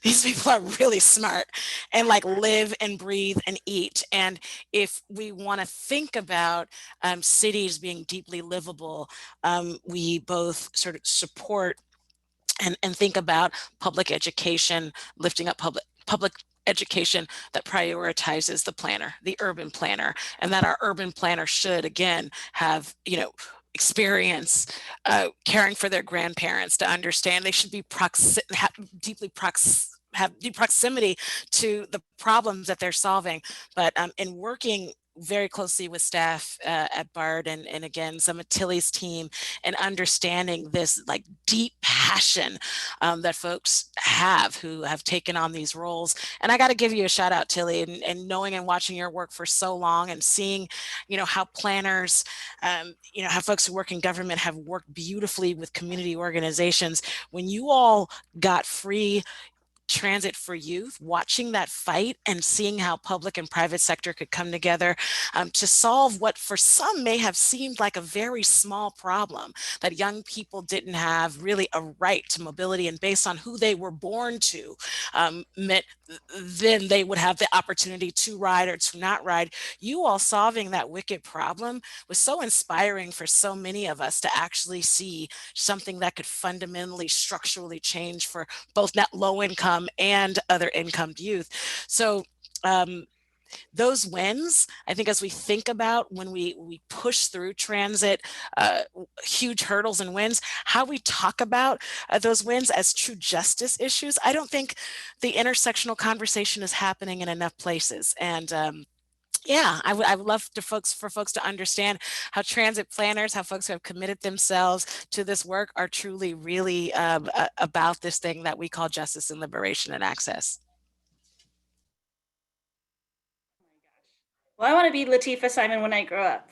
these people are really smart and like live and breathe and eat. And if we want to think about cities being deeply livable, we both sort of support and think about public education, lifting up public education that prioritizes the planner, the urban planner, and that our urban planner should, again, have, experience caring for their grandparents, to understand they should be have deep proximity to the problems that they're solving. But in working very closely with staff at BART and again, some of Tilly's team, and understanding this like deep passion that folks have who have taken on these roles. And I got to give you a shout out, Tilly, and knowing and watching your work for so long and seeing, how planners, how folks who work in government have worked beautifully with community organizations. When you all got free transit for youth, watching that fight and seeing how public and private sector could come together to solve what for some may have seemed like a very small problem, that young people didn't have really a right to mobility, and based on who they were born to, meant then they would have the opportunity to ride or to not ride. You all solving that wicked problem was so inspiring for so many of us to actually see something that could fundamentally, structurally change for both net low income and other incomed youth. So those wins, I think, as we think about when we push through transit, huge hurdles and wins, how we talk about those wins as true justice issues, I don't think the intersectional conversation is happening in enough places. And yeah, I would love for folks to understand how transit planners, how folks who have committed themselves to this work are truly really about this thing that we call justice and liberation and access. Well, I want to be Lateefah Simon when I grow up.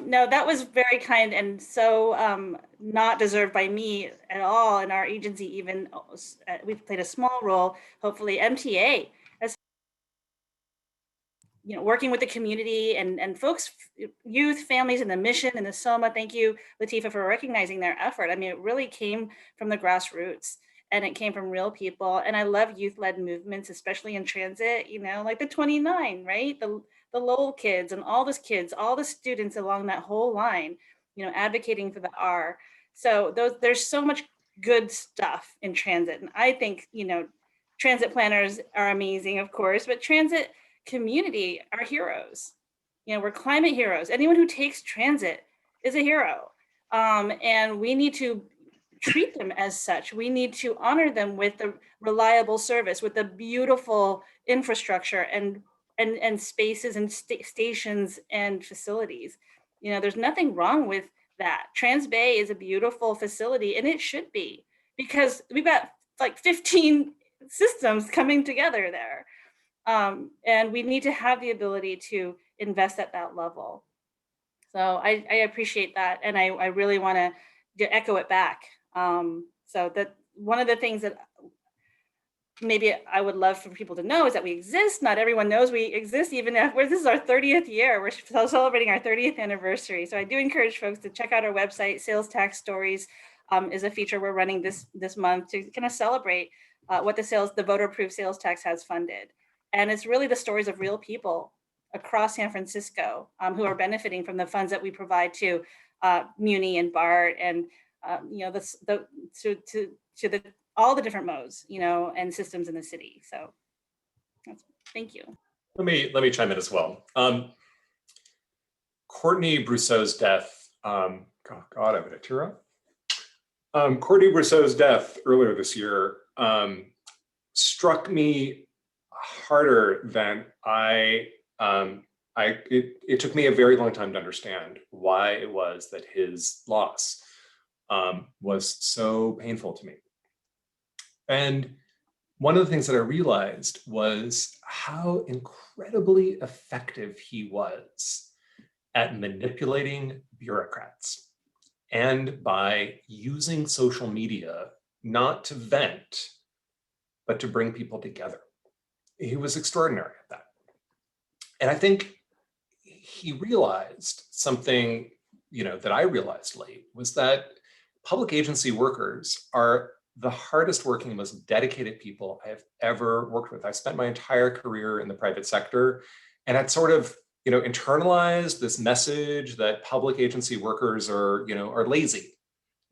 No, that was very kind and so not deserved by me at all. And our agency even, we've played a small role, hopefully MTA, as working with the community and folks, youth, families in the mission and the SOMA. Thank you, Lateefah, for recognizing their effort. I mean, it really came from the grassroots. And it came from real people. And I love youth-led movements, especially in transit, like the 29, right? The Lowell kids and all the students along that whole line, advocating for the R. So there's so much good stuff in transit. And I think, transit planners are amazing, of course, but transit community are heroes. We're climate heroes. Anyone who takes transit is a hero. And we need to treat them as such. We need to honor them with the reliable service, with the beautiful infrastructure and spaces and stations and facilities. There's nothing wrong with that. Transbay is a beautiful facility, and it should be, because we've got like 15 systems coming together there. And we need to have the ability to invest at that level. So I appreciate that. And I really want to echo it back. So that one of the things that maybe I would love for people to know is that we exist. Not everyone knows we exist, even if this is our 30th year. We're celebrating our 30th anniversary. So I do encourage folks to check out our website. Sales Tax Stories is a feature we're running this month to kind of celebrate what the voter-approved sales tax has funded. And it's really the stories of real people across San Francisco who are benefiting from the funds that we provide to Muni and BART and all the different modes, and systems in the city. So thank you. Let me chime in as well. Courtney Brousseau's death, oh God, I'm gonna tear up. Courtney Brousseau's death earlier this year struck me harder than it took me a very long time to understand why it was that his loss was so painful to me. And one of the things that I realized was how incredibly effective he was at manipulating bureaucrats and by using social media not to vent, but to bring people together. He was extraordinary at that. And I think he realized something, that I realized late, was that public agency workers are the hardest working, most dedicated people I have ever worked with. I spent my entire career in the private sector, and I'd sort of, internalized this message that public agency workers are lazy,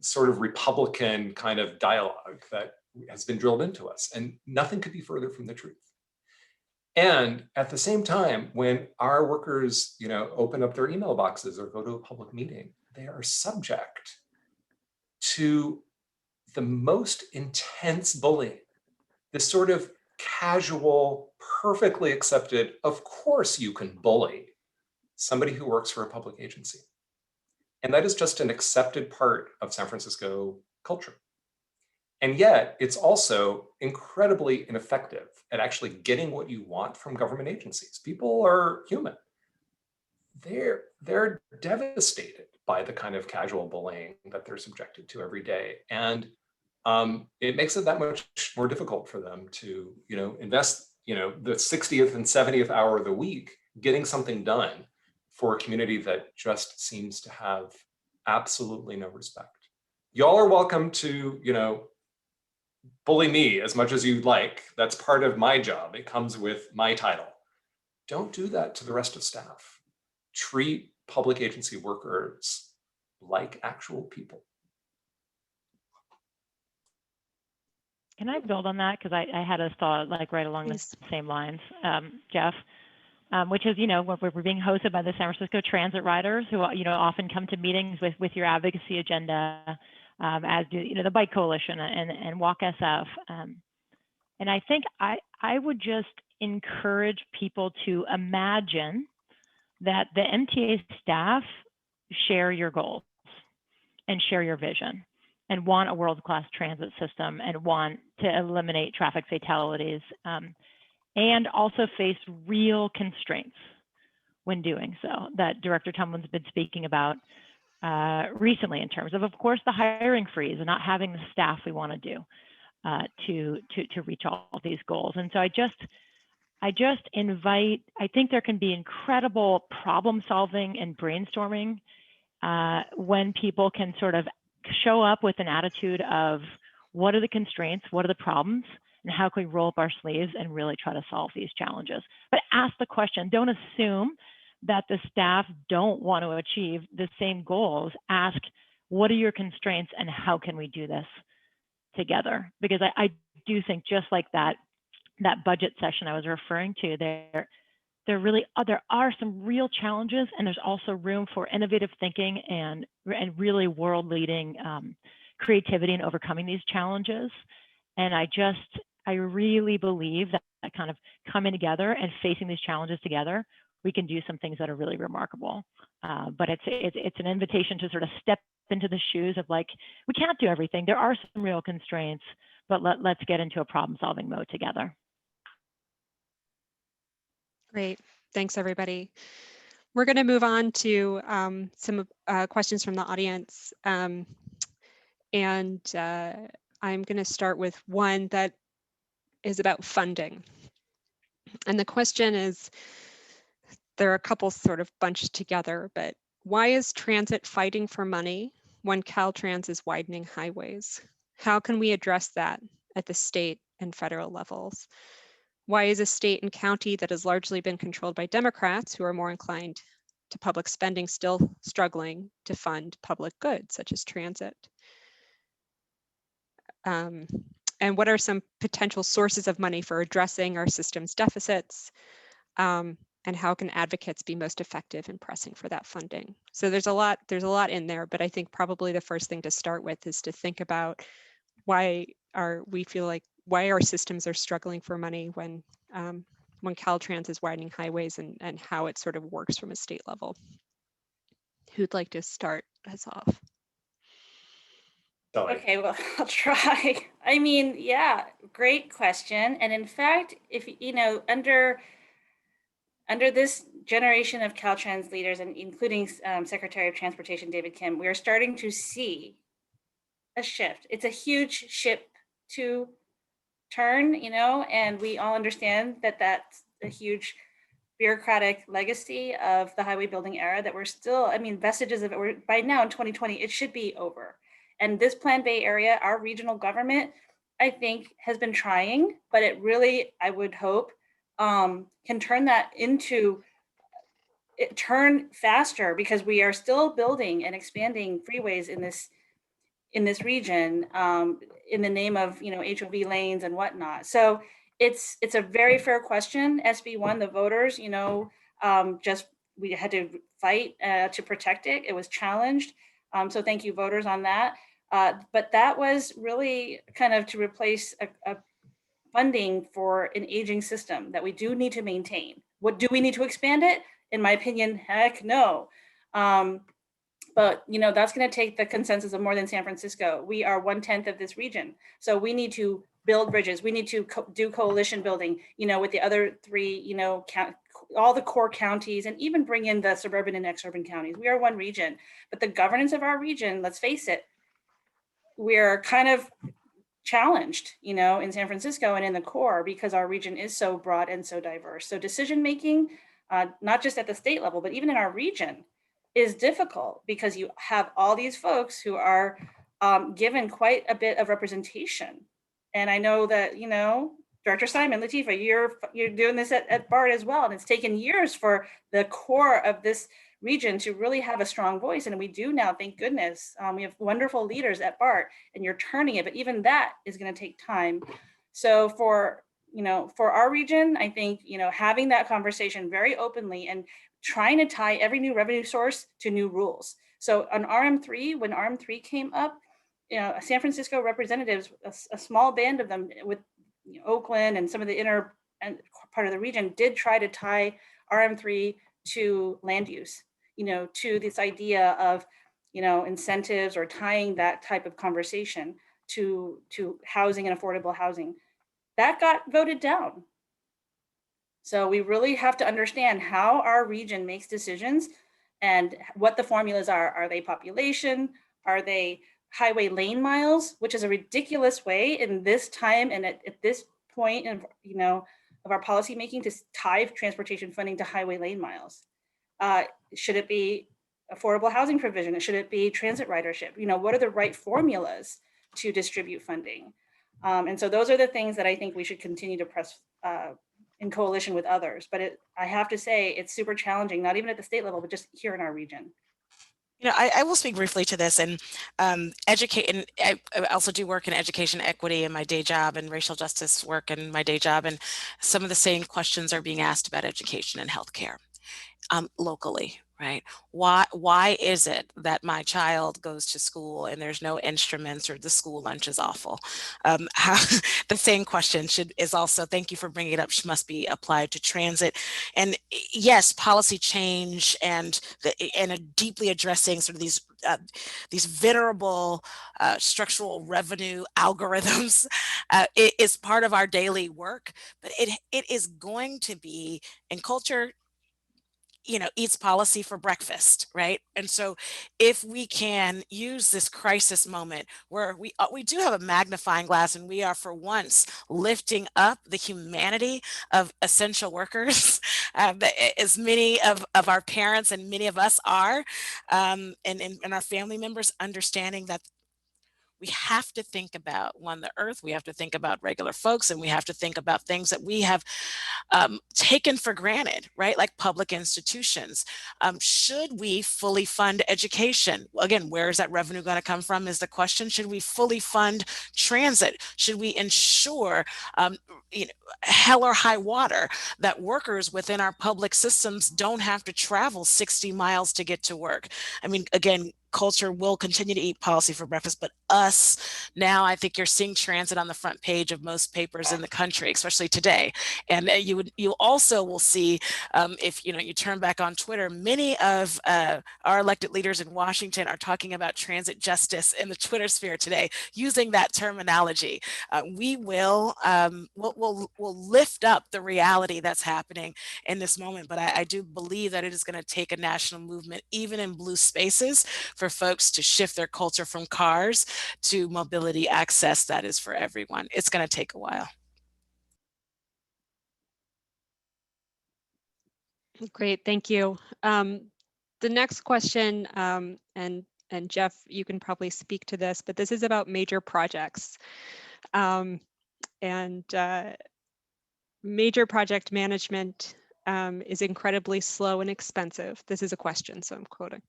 sort of Republican kind of dialogue that has been drilled into us, and nothing could be further from the truth. And at the same time, when our workers, open up their email boxes or go to a public meeting, they are subject to the most intense bullying, this sort of casual, perfectly accepted, of course you can bully somebody who works for a public agency. And that is just an accepted part of San Francisco culture. And yet it's also incredibly ineffective at actually getting what you want from government agencies. People are human. They're devastated by the kind of casual bullying that they're subjected to every day. And it makes it that much more difficult for them to, invest, the 60th and 70th hour of the week getting something done for a community that just seems to have absolutely no respect. Y'all are welcome to, bully me as much as you'd like. That's part of my job. It comes with my title. Don't do that to the rest of staff. Treat public agency workers like actual people. Can I build on that? Because I had a thought right along the same lines, Jeff, which is, we're being hosted by the San Francisco Transit Riders who, often come to meetings with your advocacy agenda, as do, the Bike Coalition and Walk SF. And I think I would just encourage people to imagine that the MTA staff share your goals and share your vision and want a world-class transit system and want to eliminate traffic fatalities, and also face real constraints when doing so that Director Tumlin's been speaking about recently, in terms of course, the hiring freeze and not having the staff we want to do to reach all of these goals. And so I just invite, I think there can be incredible problem solving and brainstorming when people can sort of show up with an attitude of what are the constraints, what are the problems, and how can we roll up our sleeves and really try to solve these challenges. But ask the question, don't assume that the staff don't want to achieve the same goals. Ask, what are your constraints and how can we do this together? Because I do think, just like that budget session I was referring to, there are some real challenges, and there's also room for innovative thinking and really world-leading creativity in overcoming these challenges. And I really believe that kind of coming together and facing these challenges together, we can do some things that are really remarkable. But it's an invitation to sort of step into the shoes of we can't do everything. There are some real constraints, but let's get into a problem-solving mode together. Great. Thanks, everybody. We're going to move on to some questions from the audience. And I'm going to start with one that is about funding. And the question is, there are a couple sort of bunched together, but why is transit fighting for money when Caltrans is widening highways? How can we address that at the state and federal levels? Why is a state and county that has largely been controlled by Democrats who are more inclined to public spending still struggling to fund public goods such as transit? And what are some potential sources of money for addressing our system's deficits? And how can advocates be most effective in pressing for that funding? So there's a lot in there, but I think probably the first thing to start with is to think about why our systems are struggling for money when Caltrans is widening highways, and how it sort of works from a state level. Who'd like to start us off? Shelley. Okay, well, I'll try. I mean, yeah, great question. And in fact, if you know, under this generation of Caltrans leaders, and including Secretary of Transportation David Kim, we are starting to see a shift. It's a huge ship to turn, you know, and we all understand that that's a huge bureaucratic legacy of the highway building era that we're still, I mean, vestiges of it. We're by now in 2020, it should be over. And this Plan Bay area, our regional government, I think has been trying, but it really, I would hope, can turn that into turn faster, because we are still building and expanding freeways in this region, in the name of, you know, HOV lanes and whatnot. So it's a very fair question. SB1, the voters, you know, we had to fight to protect it. It was challenged. So thank you, voters, on that. But that was really kind of to replace a funding for an aging system that we do need to maintain. What do we need to expand it? In my opinion, heck no. But you know, that's going to take the consensus of more than San Francisco. We are 1/10 of this region, so we need to build bridges. We need to do coalition building, you know, with the other three, you know, all the core counties, and even bring in the suburban and exurban counties. We are one region, but the governance of our region, let's face it, we're kind of challenged, you know, in San Francisco and in the core, because our region is so broad and so diverse. So decision making, not just at the state level, but even in our region, is difficult, because you have all these folks who are given quite a bit of representation. And I know that, you know, Director Simon, Latifa, you're doing this at BART as well. And it's taken years for the core of this region to really have a strong voice. And we do now, thank goodness. We have wonderful leaders at BART, and you're turning it, but even that is going to take time. So for our region, I think, you know, having that conversation very openly and trying to tie every new revenue source to new rules. So on RM3, when RM3 came up, you know, San Francisco representatives, a small band of them with, you know, Oakland and some of the inner and part of the region, did try to tie RM3 to land use, you know, to this idea of, you know, incentives, or tying that type of conversation to housing and affordable housing. That got voted down. So we really have to understand how our region makes decisions and what the formulas are. Are they population? Are they highway lane miles, which is a ridiculous way in this time and at this point of, you know, of our policymaking, to tie transportation funding to highway lane miles? Should it be affordable housing provision? Should it be transit ridership? You know, what are the right formulas to distribute funding? And so those are the things that I think we should continue to press in coalition with others. But I have to say, it's super challenging, not even at the state level, but just here in our region. You know, I will speak briefly to this, and educate, and I also do work in education equity in my day job, and racial justice work in my day job, and some of the same questions are being asked about education and healthcare locally, right? Why is it that my child goes to school and there's no instruments, or the school lunch is awful? The same question is also, thank you for bringing it up, must be applied to transit. And yes, policy change and deeply addressing sort of these venerable structural revenue algorithms is part of our daily work, but it is going to be, in culture, you know, eats policy for breakfast, right? And so if we can use this crisis moment where we do have a magnifying glass, and we are for once lifting up the humanity of essential workers, as many of our parents and many of us are, and our family members, understanding that we have to think about, one, the earth, we have to think about regular folks, and we have to think about things that we have taken for granted, right? Like public institutions. Should we fully fund education? Again, where is that revenue going to come from is the question. Should we fully fund transit? Should we ensure, hell or high water, that workers within our public systems don't have to travel 60 miles to get to work? I mean, again, culture will continue to eat policy for breakfast, but us now, I think you're seeing transit on the front page of most papers in the country, especially today. And you also will see, if you turn back on Twitter, many of our elected leaders in Washington are talking about transit justice in the Twitter sphere today, using that terminology. We will we'll lift up the reality that's happening in this moment, but I do believe that it is going to take a national movement, even in blue spaces, for folks to shift their culture from cars to mobility access that is for everyone. It's going to take a while. Great, thank you. The next question, and Jeff, you can probably speak to this, but this is about major projects. Major project management is incredibly slow and expensive. This is a question, so I'm quoting.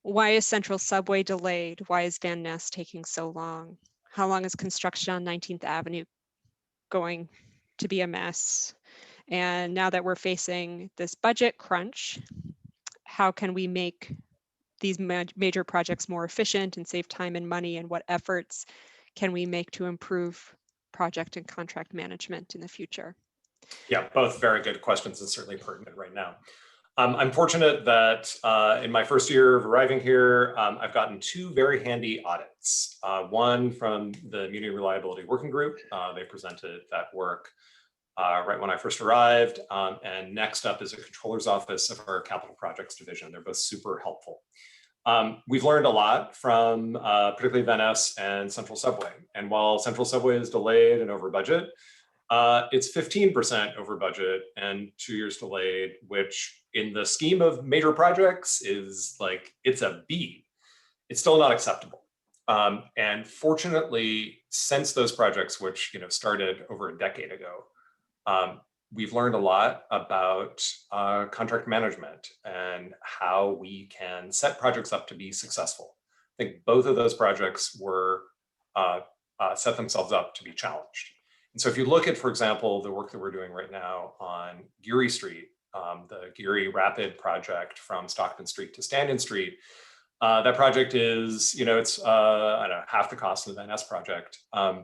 Why is Central Subway delayed? Why is Van Ness taking so long? How long is construction on 19th Avenue going to be a mess? And now that we're facing this budget crunch, how can we make these major projects more efficient and save time and money? And what efforts can we make to improve project and contract management in the future? Yeah, both very good questions and certainly pertinent right now. I'm fortunate that in my first year of arriving here, I've gotten two very handy audits. One from the Muni Reliability Working Group. They presented that work right when I first arrived. And next up is a controller's office of our capital projects division. They're both super helpful. We've learned a lot from particularly Van Ness and Central Subway. And while Central Subway is delayed and over budget, it's 15% over budget and 2 years delayed, which in the scheme of major projects is like, it's a B. It's still not acceptable. And fortunately, since those projects, which started over a decade ago, we've learned a lot about contract management and how we can set projects up to be successful. I think both of those projects were set themselves up to be challenged. And so if you look at, for example, the work that we're doing right now on Geary Street, the Geary Rapid project from Stockton Street to Stanton Street, that project is, it's I don't know, half the cost of the Van Ness project, a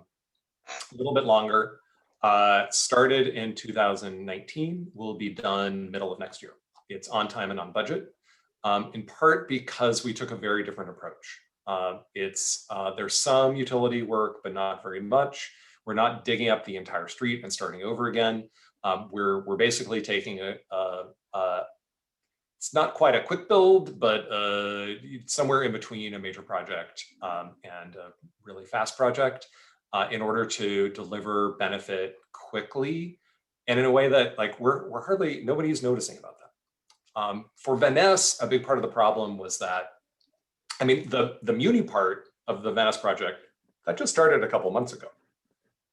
little bit longer. Started in 2019, will be done middle of next year. It's on time and on budget, in part because we took a very different approach. There's some utility work, but not very much. We're not digging up the entire street and starting over again. We're basically taking it's not quite a quick build, but somewhere in between a major project and a really fast project in order to deliver benefit quickly and in a way that nobody's noticing about that. For Van Ness, a big part of the problem was that, I mean, the Muni part of the Van Ness project, that just started a couple months ago.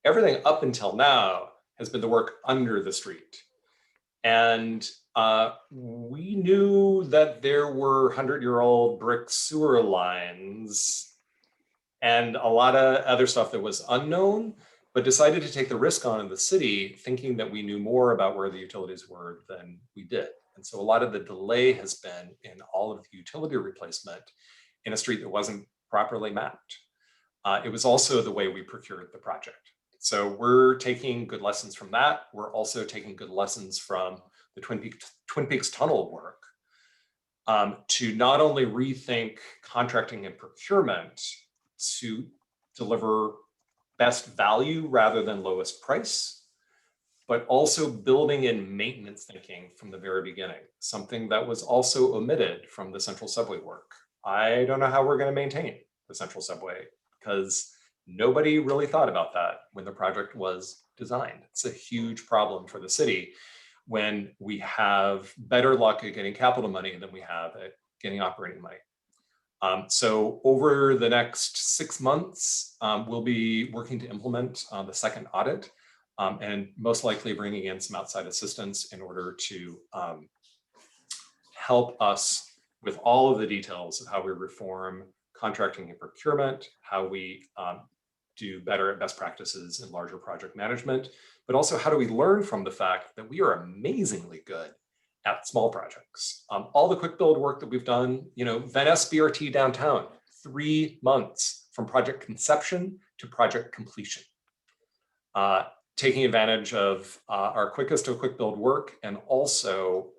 Everything up until now has been the work under the street. And we knew that there were 100-year-old brick sewer lines and a lot of other stuff that was unknown, but decided to take the risk on in the city, thinking that we knew more about where the utilities were than we did. And so a lot of the delay has been in all of the utility replacement in a street that wasn't properly mapped. It was also the way we procured the project. So we're taking good lessons from that. We're also taking good lessons from the Twin Peaks tunnel work to not only rethink contracting and procurement to deliver best value rather than lowest price, but also building in maintenance thinking from the very beginning, something that was also omitted from the Central Subway work. I don't know how we're going to maintain the Central Subway because nobody really thought about that when the project was designed. It's a huge problem for the city when we have better luck at getting capital money than we have at getting operating money. So over the next 6 months, we'll be working to implement the second audit, and most likely bringing in some outside assistance in order to help us with all of the details of how we reform contracting and procurement, how we do better at best practices in larger project management, but also how do we learn from the fact that we are amazingly good at small projects. All the quick build work that we've done, Van Ness BRT downtown, 3 months from project conception to project completion. Taking advantage of our quickest to quick build work, and also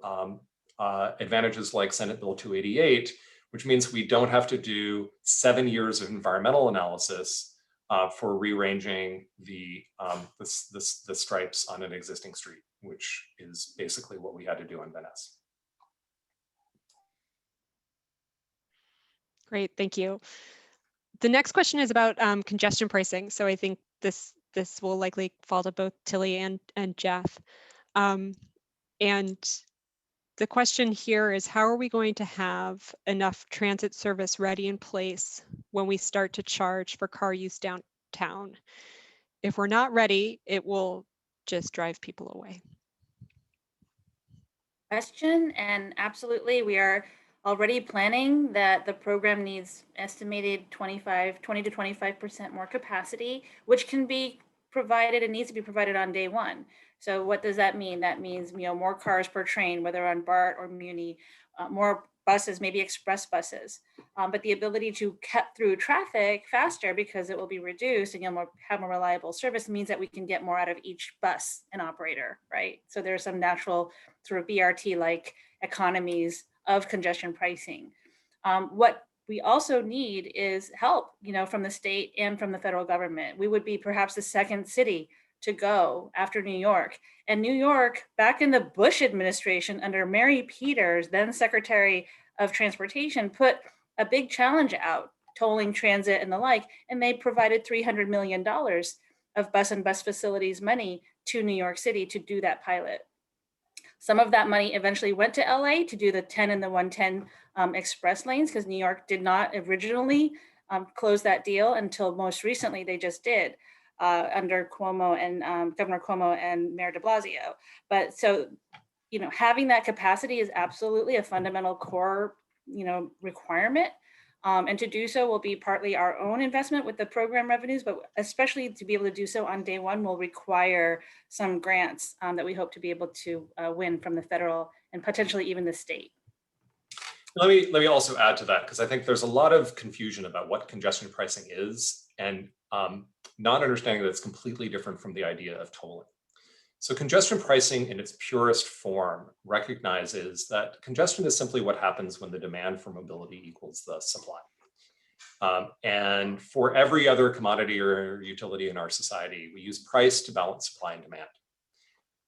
advantages like Senate Bill 288, which means we don't have to do 7 years of environmental analysis for rearranging the stripes on an existing street, which is basically what we had to do in Van Ness. Great, thank you. The next question is about congestion pricing. So I think this will likely fall to both Tilly and Jeff. And the question here is, how are we going to have enough transit service ready in place when we start to charge for car use downtown? If we're not ready, it will just drive people away. Question, and absolutely, we are already planning that the program needs estimated 20 to 25% more capacity, which can be provided and needs to be provided on day one. So what does that mean? That means, more cars per train, whether on BART or Muni, more buses, maybe express buses, but the ability to cut through traffic faster because it will be reduced and you'll have more reliable service means that we can get more out of each bus and operator, right? So there's some natural sort of BRT-like economies of congestion pricing. What we also need is help, from the state and from the federal government. We would be perhaps the second city to go after New York. And New York, back in the Bush administration under Mary Peters, then Secretary of Transportation, put a big challenge out, tolling transit and the like, and they provided $300 million of bus and bus facilities money to New York City to do that pilot. Some of that money eventually went to LA to do the 10 and the 110 express lanes, because New York did not originally close that deal until most recently they just did. Under Cuomo and Governor Cuomo and Mayor de Blasio. But so, having that capacity is absolutely a fundamental core, requirement. And to do so will be partly our own investment with the program revenues, but especially to be able to do so on day one will require some grants that we hope to be able to win from the federal and potentially even the state. Let me also add to that, because I think there's a lot of confusion about what congestion pricing is, and not understanding that it's completely different from the idea of tolling. So congestion pricing in its purest form recognizes that congestion is simply what happens when the demand for mobility equals the supply. And for every other commodity or utility in our society, we use price to balance supply and demand.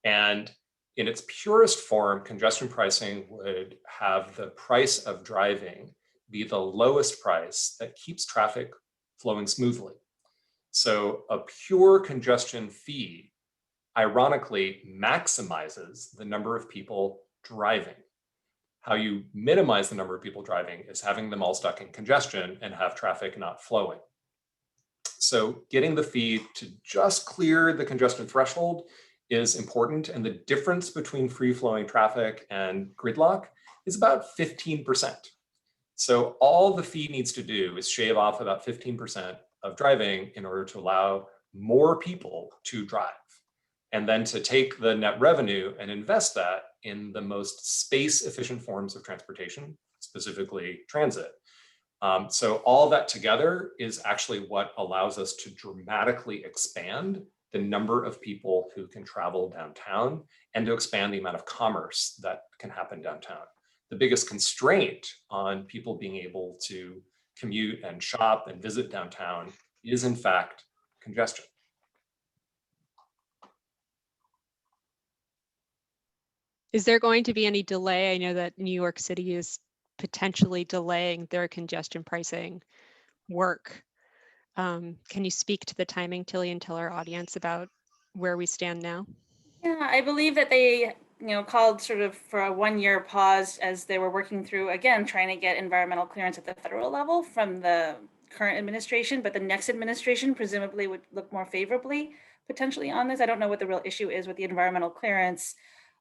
And in its purest form, congestion pricing would have the price of driving be the lowest price that keeps traffic flowing smoothly. So a pure congestion fee, ironically, maximizes the number of people driving. How you minimize the number of people driving is having them all stuck in congestion and have traffic not flowing. So getting the fee to just clear the congestion threshold is important, and the difference between free-flowing traffic and gridlock is about 15%. So all the fee needs to do is shave off about 15% of driving in order to allow more people to drive, and then to take the net revenue and invest that in the most space-efficient forms of transportation, specifically transit. So all that together is actually what allows us to dramatically expand the number of people who can travel downtown and to expand the amount of commerce that can happen downtown. The biggest constraint on people being able to commute and shop and visit downtown is in fact congestion. Is there going to be any delay? I know that New York City is potentially delaying their congestion pricing work. Can you speak to the timing, Tilly, and tell our audience about where we stand now? Yeah, I believe that they called sort of for a 1-year pause as they were working through, again, trying to get environmental clearance at the federal level from the current administration, but the next administration presumably would look more favorably potentially on this. I don't know what the real issue is with the environmental clearance,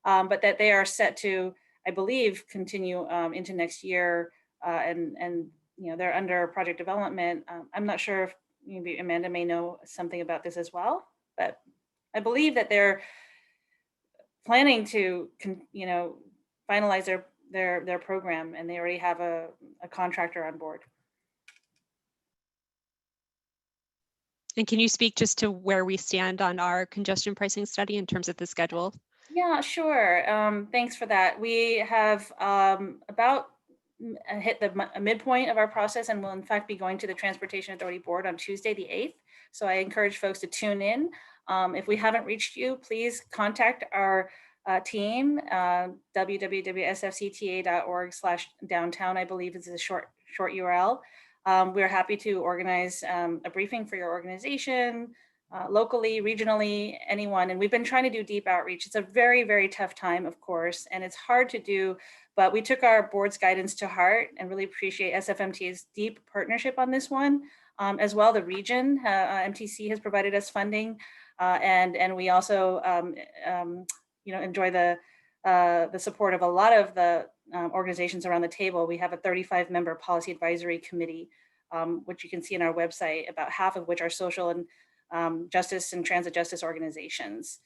but that they are set to, I believe, continue into next year, and they're under project development. I'm not sure if maybe Amanda may know something about this as well, but I believe that they're planning to finalize their program, and they already have a contractor on board. And can you speak just to where we stand on our congestion pricing study in terms of the schedule? Yeah, sure. Thanks for that. We have about hit the midpoint of our process, and will in fact be going to the Transportation Authority Board on Tuesday, the 8th. So I encourage folks to tune in. If we haven't reached you, please contact our team. www.sfcta.org/downtown, I believe is a short URL. We're happy to organize a briefing for your organization, locally, regionally, anyone. And we've been trying to do deep outreach. It's a very, very tough time, of course, and it's hard to do, but we took our board's guidance to heart and really appreciate SFMTA's deep partnership on this one. As well, the region, MTC has provided us funding, and we also enjoy the support of a lot of the organizations around the table. We have a 35-member policy advisory committee, which you can see on our website, about half of which are social and justice and transit justice organizations.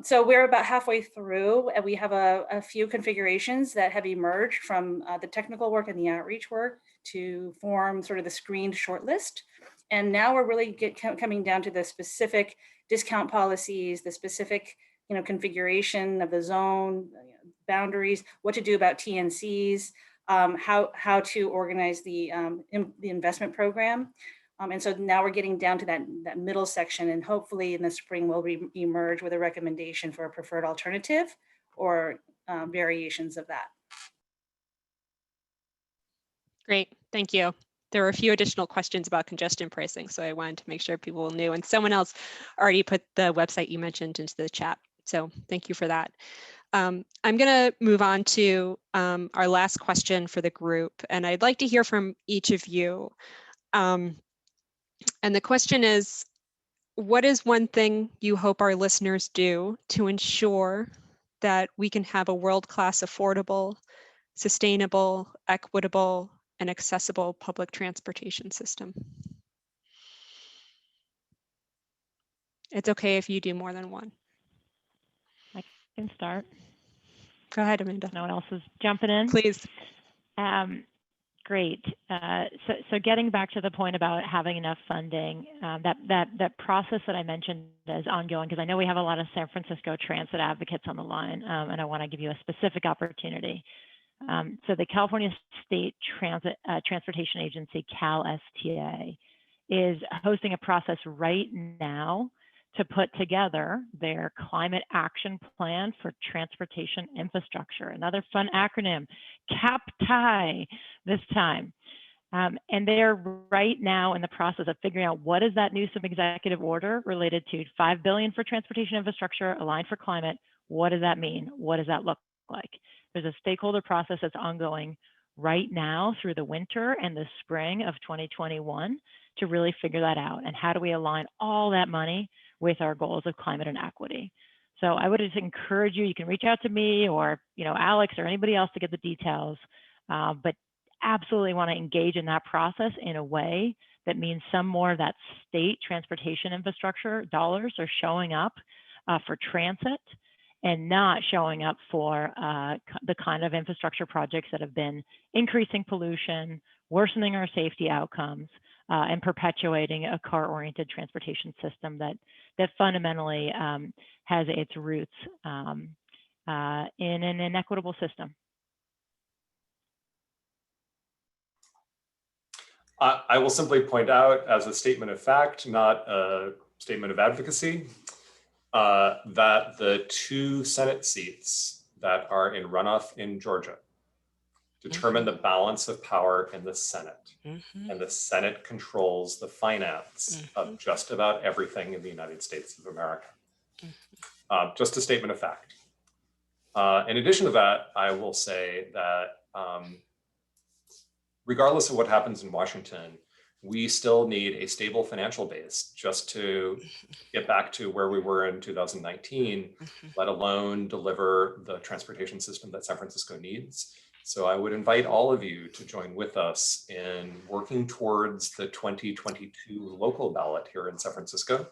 So we're about halfway through, and we have a few configurations that have emerged from the technical work and the outreach work to form sort of the screened shortlist. And now we're really coming down to the specific discount policies, the specific configuration of the zone, boundaries, what to do about TNCs, how to organize the investment program. And so now we're getting down to that middle section, and hopefully in the spring we'll emerge with a recommendation for a preferred alternative or variations of that. Great, thank you. There were a few additional questions about congestion pricing, so I wanted to make sure people knew, and someone else already put the website you mentioned into the chat. So thank you for that. I'm going to move on to our last question for the group, and I'd like to hear from each of you. And the question is, what is one thing you hope our listeners do to ensure that we can have a world-class, affordable, sustainable, equitable, and accessible public transportation system? It's okay if you do more than one. I can start. Go ahead, Amanda. No one else is jumping in. Please. Great. So getting back to the point about having enough funding, that process that I mentioned is ongoing, because I know we have a lot of San Francisco transit advocates on the line, and I want to give you a specific opportunity. So the California State Transportation Agency, CalSTA, is hosting a process right now to put together their climate action plan for transportation infrastructure. Another fun acronym, CAPTI this time. And they're right now in the process of figuring out what is that Newsom executive order related to $5 billion for transportation infrastructure aligned for climate. What does that mean? What does that look like? There's a stakeholder process that's ongoing right now through the winter and the spring of 2021 to really figure that out. And how do we align all that money with our goals of climate and equity? So I would just encourage you, you can reach out to me or Alex or anybody else to get the details, but absolutely want to engage in that process in a way that means some more of that state transportation infrastructure dollars are showing up for transit and not showing up for the kind of infrastructure projects that have been increasing pollution, worsening our safety outcomes, and perpetuating a car-oriented transportation system that fundamentally has its roots in an inequitable system. I will simply point out as a statement of fact, not a statement of advocacy, that the 2 Senate seats that are in runoff in Georgia determine the balance of power in the Senate. And the Senate controls the finance of just about everything in the United States of America. Just a statement of fact. In addition to that, I will say that regardless of what happens in Washington, we still need a stable financial base just to get back to where we were in 2019, let alone deliver the transportation system that San Francisco needs. So I would invite all of you to join with us in working towards the 2022 local ballot here in San Francisco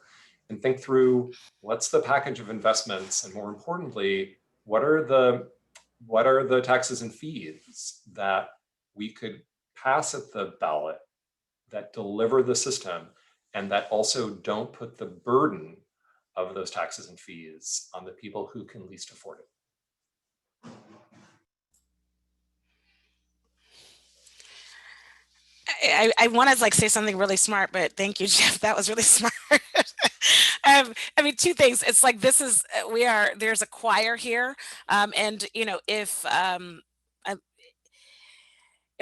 and think through what's the package of investments, and more importantly, what are the taxes and fees that we could pass at the ballot that deliver the system and that also don't put the burden of those taxes and fees on the people who can least afford it. I want to like say something really smart, but thank you, Jeff. That was really smart. I mean, two things. It's like this is there's a choir here, and you know if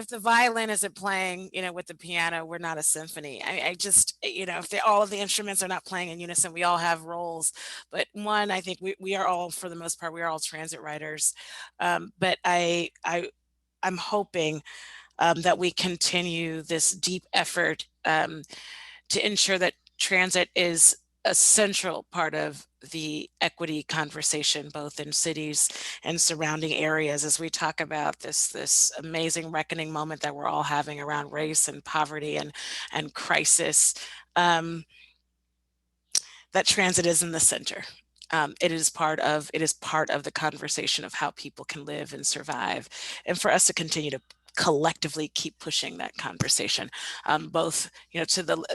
the violin isn't playing, you know, with the piano, we're not a symphony. I just, you know, if all of the instruments are not playing in unison, we all have roles. But one, I think we are all, for the most part, we are all transit riders. But I'm hoping that we continue this deep effort to ensure that transit is a central part of the equity conversation, both in cities and surrounding areas, as we talk about this amazing reckoning moment that we're all having around race and poverty and crisis. That transit is in the center. It is part of the conversation of how people can live and survive, and for us to continue to collectively keep pushing that conversation, both, you know, to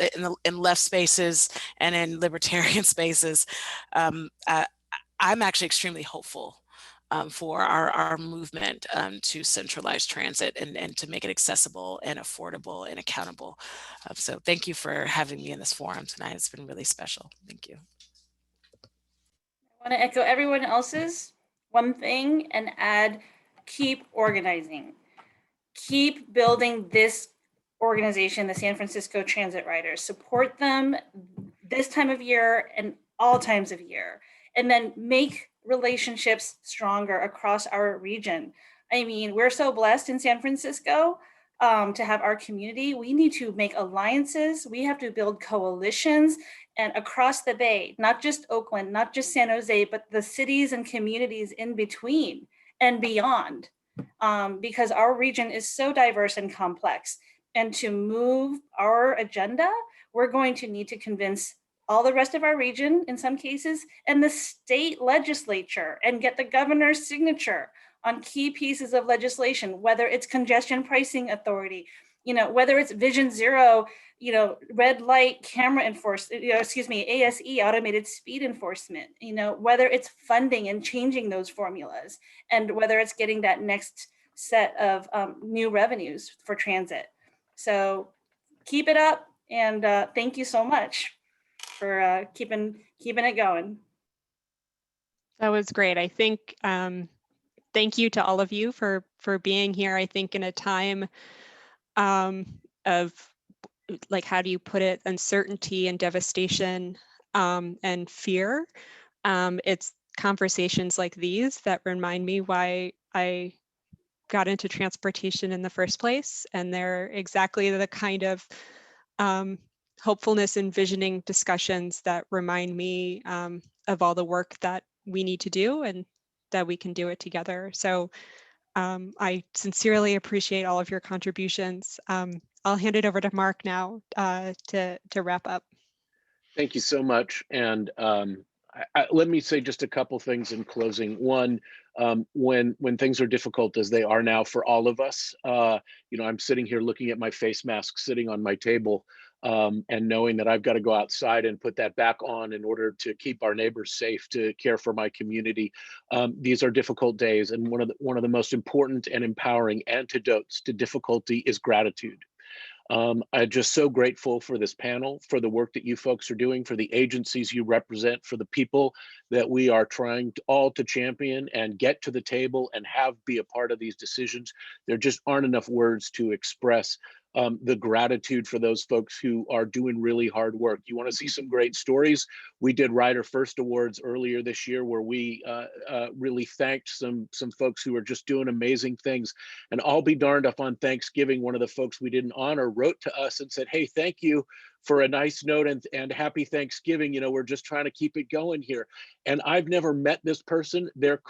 in left spaces and in libertarian spaces. I'm actually extremely hopeful for our movement to centralize transit and to make it accessible and affordable and accountable. So thank you for having me in this forum tonight. It's been really special. Thank you. I want to echo everyone else's one thing and add, keep organizing. Keep building this organization, the San Francisco Transit Riders. Support them this time of year and all times of year, and then make relationships stronger across our region. I mean, we're so blessed in San Francisco to have our community. We need to make alliances. We have to build coalitions and across the Bay, not just Oakland, not just San Jose, but the cities and communities in between and beyond. Because our region is so diverse and complex. And to move our agenda, we're going to need to convince all the rest of our region in some cases, and the state legislature, and get the governor's signature on key pieces of legislation, whether it's congestion pricing authority, you know, whether it's Vision Zero, you know, red light camera enforcement, you know, ASE, automated speed enforcement, you know, whether it's funding and changing those formulas, and whether it's getting that next set of new revenues for transit. So keep it up, and thank you so much for keeping it going. That was great. I think thank you to all of you for being here. I think in a time of, like, how do you put it, uncertainty and devastation and fear, it's conversations like these that remind me why I got into transportation in the first place. And they're exactly the kind of hopefulness and visioning discussions that remind me of all the work that we need to do and that we can do it together. So I sincerely appreciate all of your contributions. I'll hand it over to Mark now to wrap up. Thank you so much. And let me say just a couple things in closing. One, when things are difficult, as they are now for all of us, you know, I'm sitting here looking at my face mask sitting on my table, and knowing that I've got to go outside and put that back on in order to keep our neighbors safe, to care for my community. These are difficult days, and one of the most important and empowering antidotes to difficulty is gratitude. I'm just so grateful for this panel, for the work that you folks are doing, for the agencies you represent, for the people that we are trying all to champion and get to the table and have be a part of these decisions. There just aren't enough words to express the gratitude for those folks who are doing really hard work. You want to see some great stories? We did Rider First Awards earlier this year, where we really thanked some folks who are just doing amazing things. And I'll be darned if on Thanksgiving, one of the folks we didn't honor wrote to us and said, "Hey, thank you for a nice note and happy Thanksgiving. You know, we're just trying to keep it going here." And I've never met this person. They're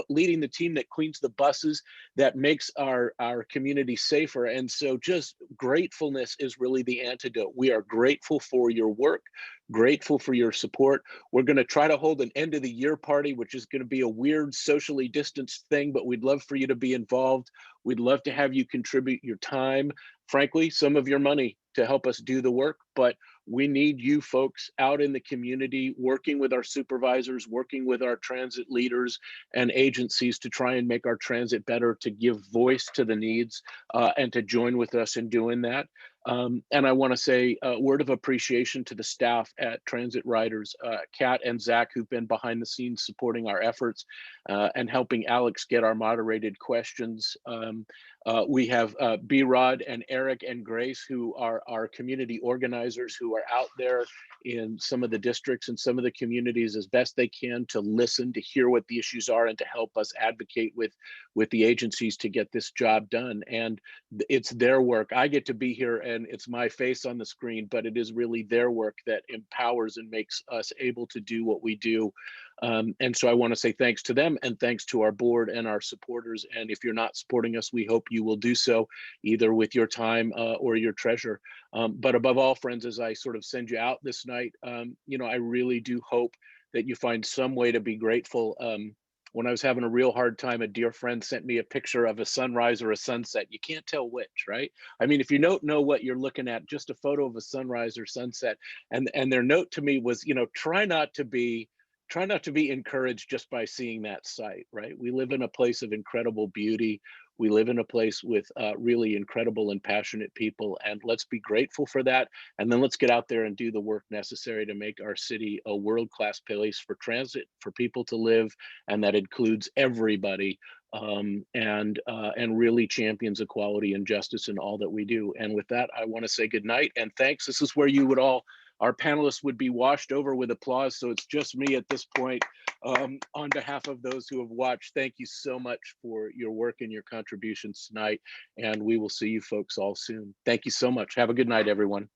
leading the team that cleans the buses, that makes our community safer. And so just gratefulness is really the antidote. We are grateful for your work, grateful for your support. We're going to try to hold an end of the year party, which is going to be a weird socially distanced thing, but we'd love for you to be involved. We'd love to have you contribute your time, frankly, some of your money, to help us do the work. But we need you folks out in the community, working with our supervisors, working with our transit leaders and agencies to try and make our transit better, to give voice to the needs, and to join with us in doing that. And I want to say a word of appreciation to the staff at Transit Riders, Kat and Zach, who've been behind the scenes supporting our efforts and helping Alex get our moderated questions. We have B-Rod and Eric and Grace, who are our community organizers, who are out there in some of the districts and some of the communities as best they can to listen, to hear what the issues are, and to help us advocate with the agencies to get this job done. And it's their work. I get to be here and it's my face on the screen, but it is really their work that empowers and makes us able to do what we do. And so I want to say thanks to them, and thanks to our board and our supporters. And if you're not supporting us, we hope you will do so, either with your time or your treasure. But above all, friends, as I sort of send you out this night, you know, I really do hope that you find some way to be grateful. When I was having a real hard time, a dear friend sent me a picture of a sunrise or a sunset. You can't tell which, right? I mean, if you don't know what you're looking at, just a photo of a sunrise or sunset. And their note to me was, you know, try not to be encouraged just by seeing that sight, right? We live in a place of incredible beauty. We live in a place with really incredible and passionate people, and let's be grateful for that. And then let's get out there and do the work necessary to make our city a world-class place for transit, for people to live, and that includes everybody, and really champions equality and justice in all that we do. And with that, I want to say good night and thanks. This is where you would all, our panelists would be washed over with applause. So it's just me at this point. On behalf of those who have watched, thank you so much for your work and your contributions tonight. And we will see you folks all soon. Thank you so much. Have a good night, everyone.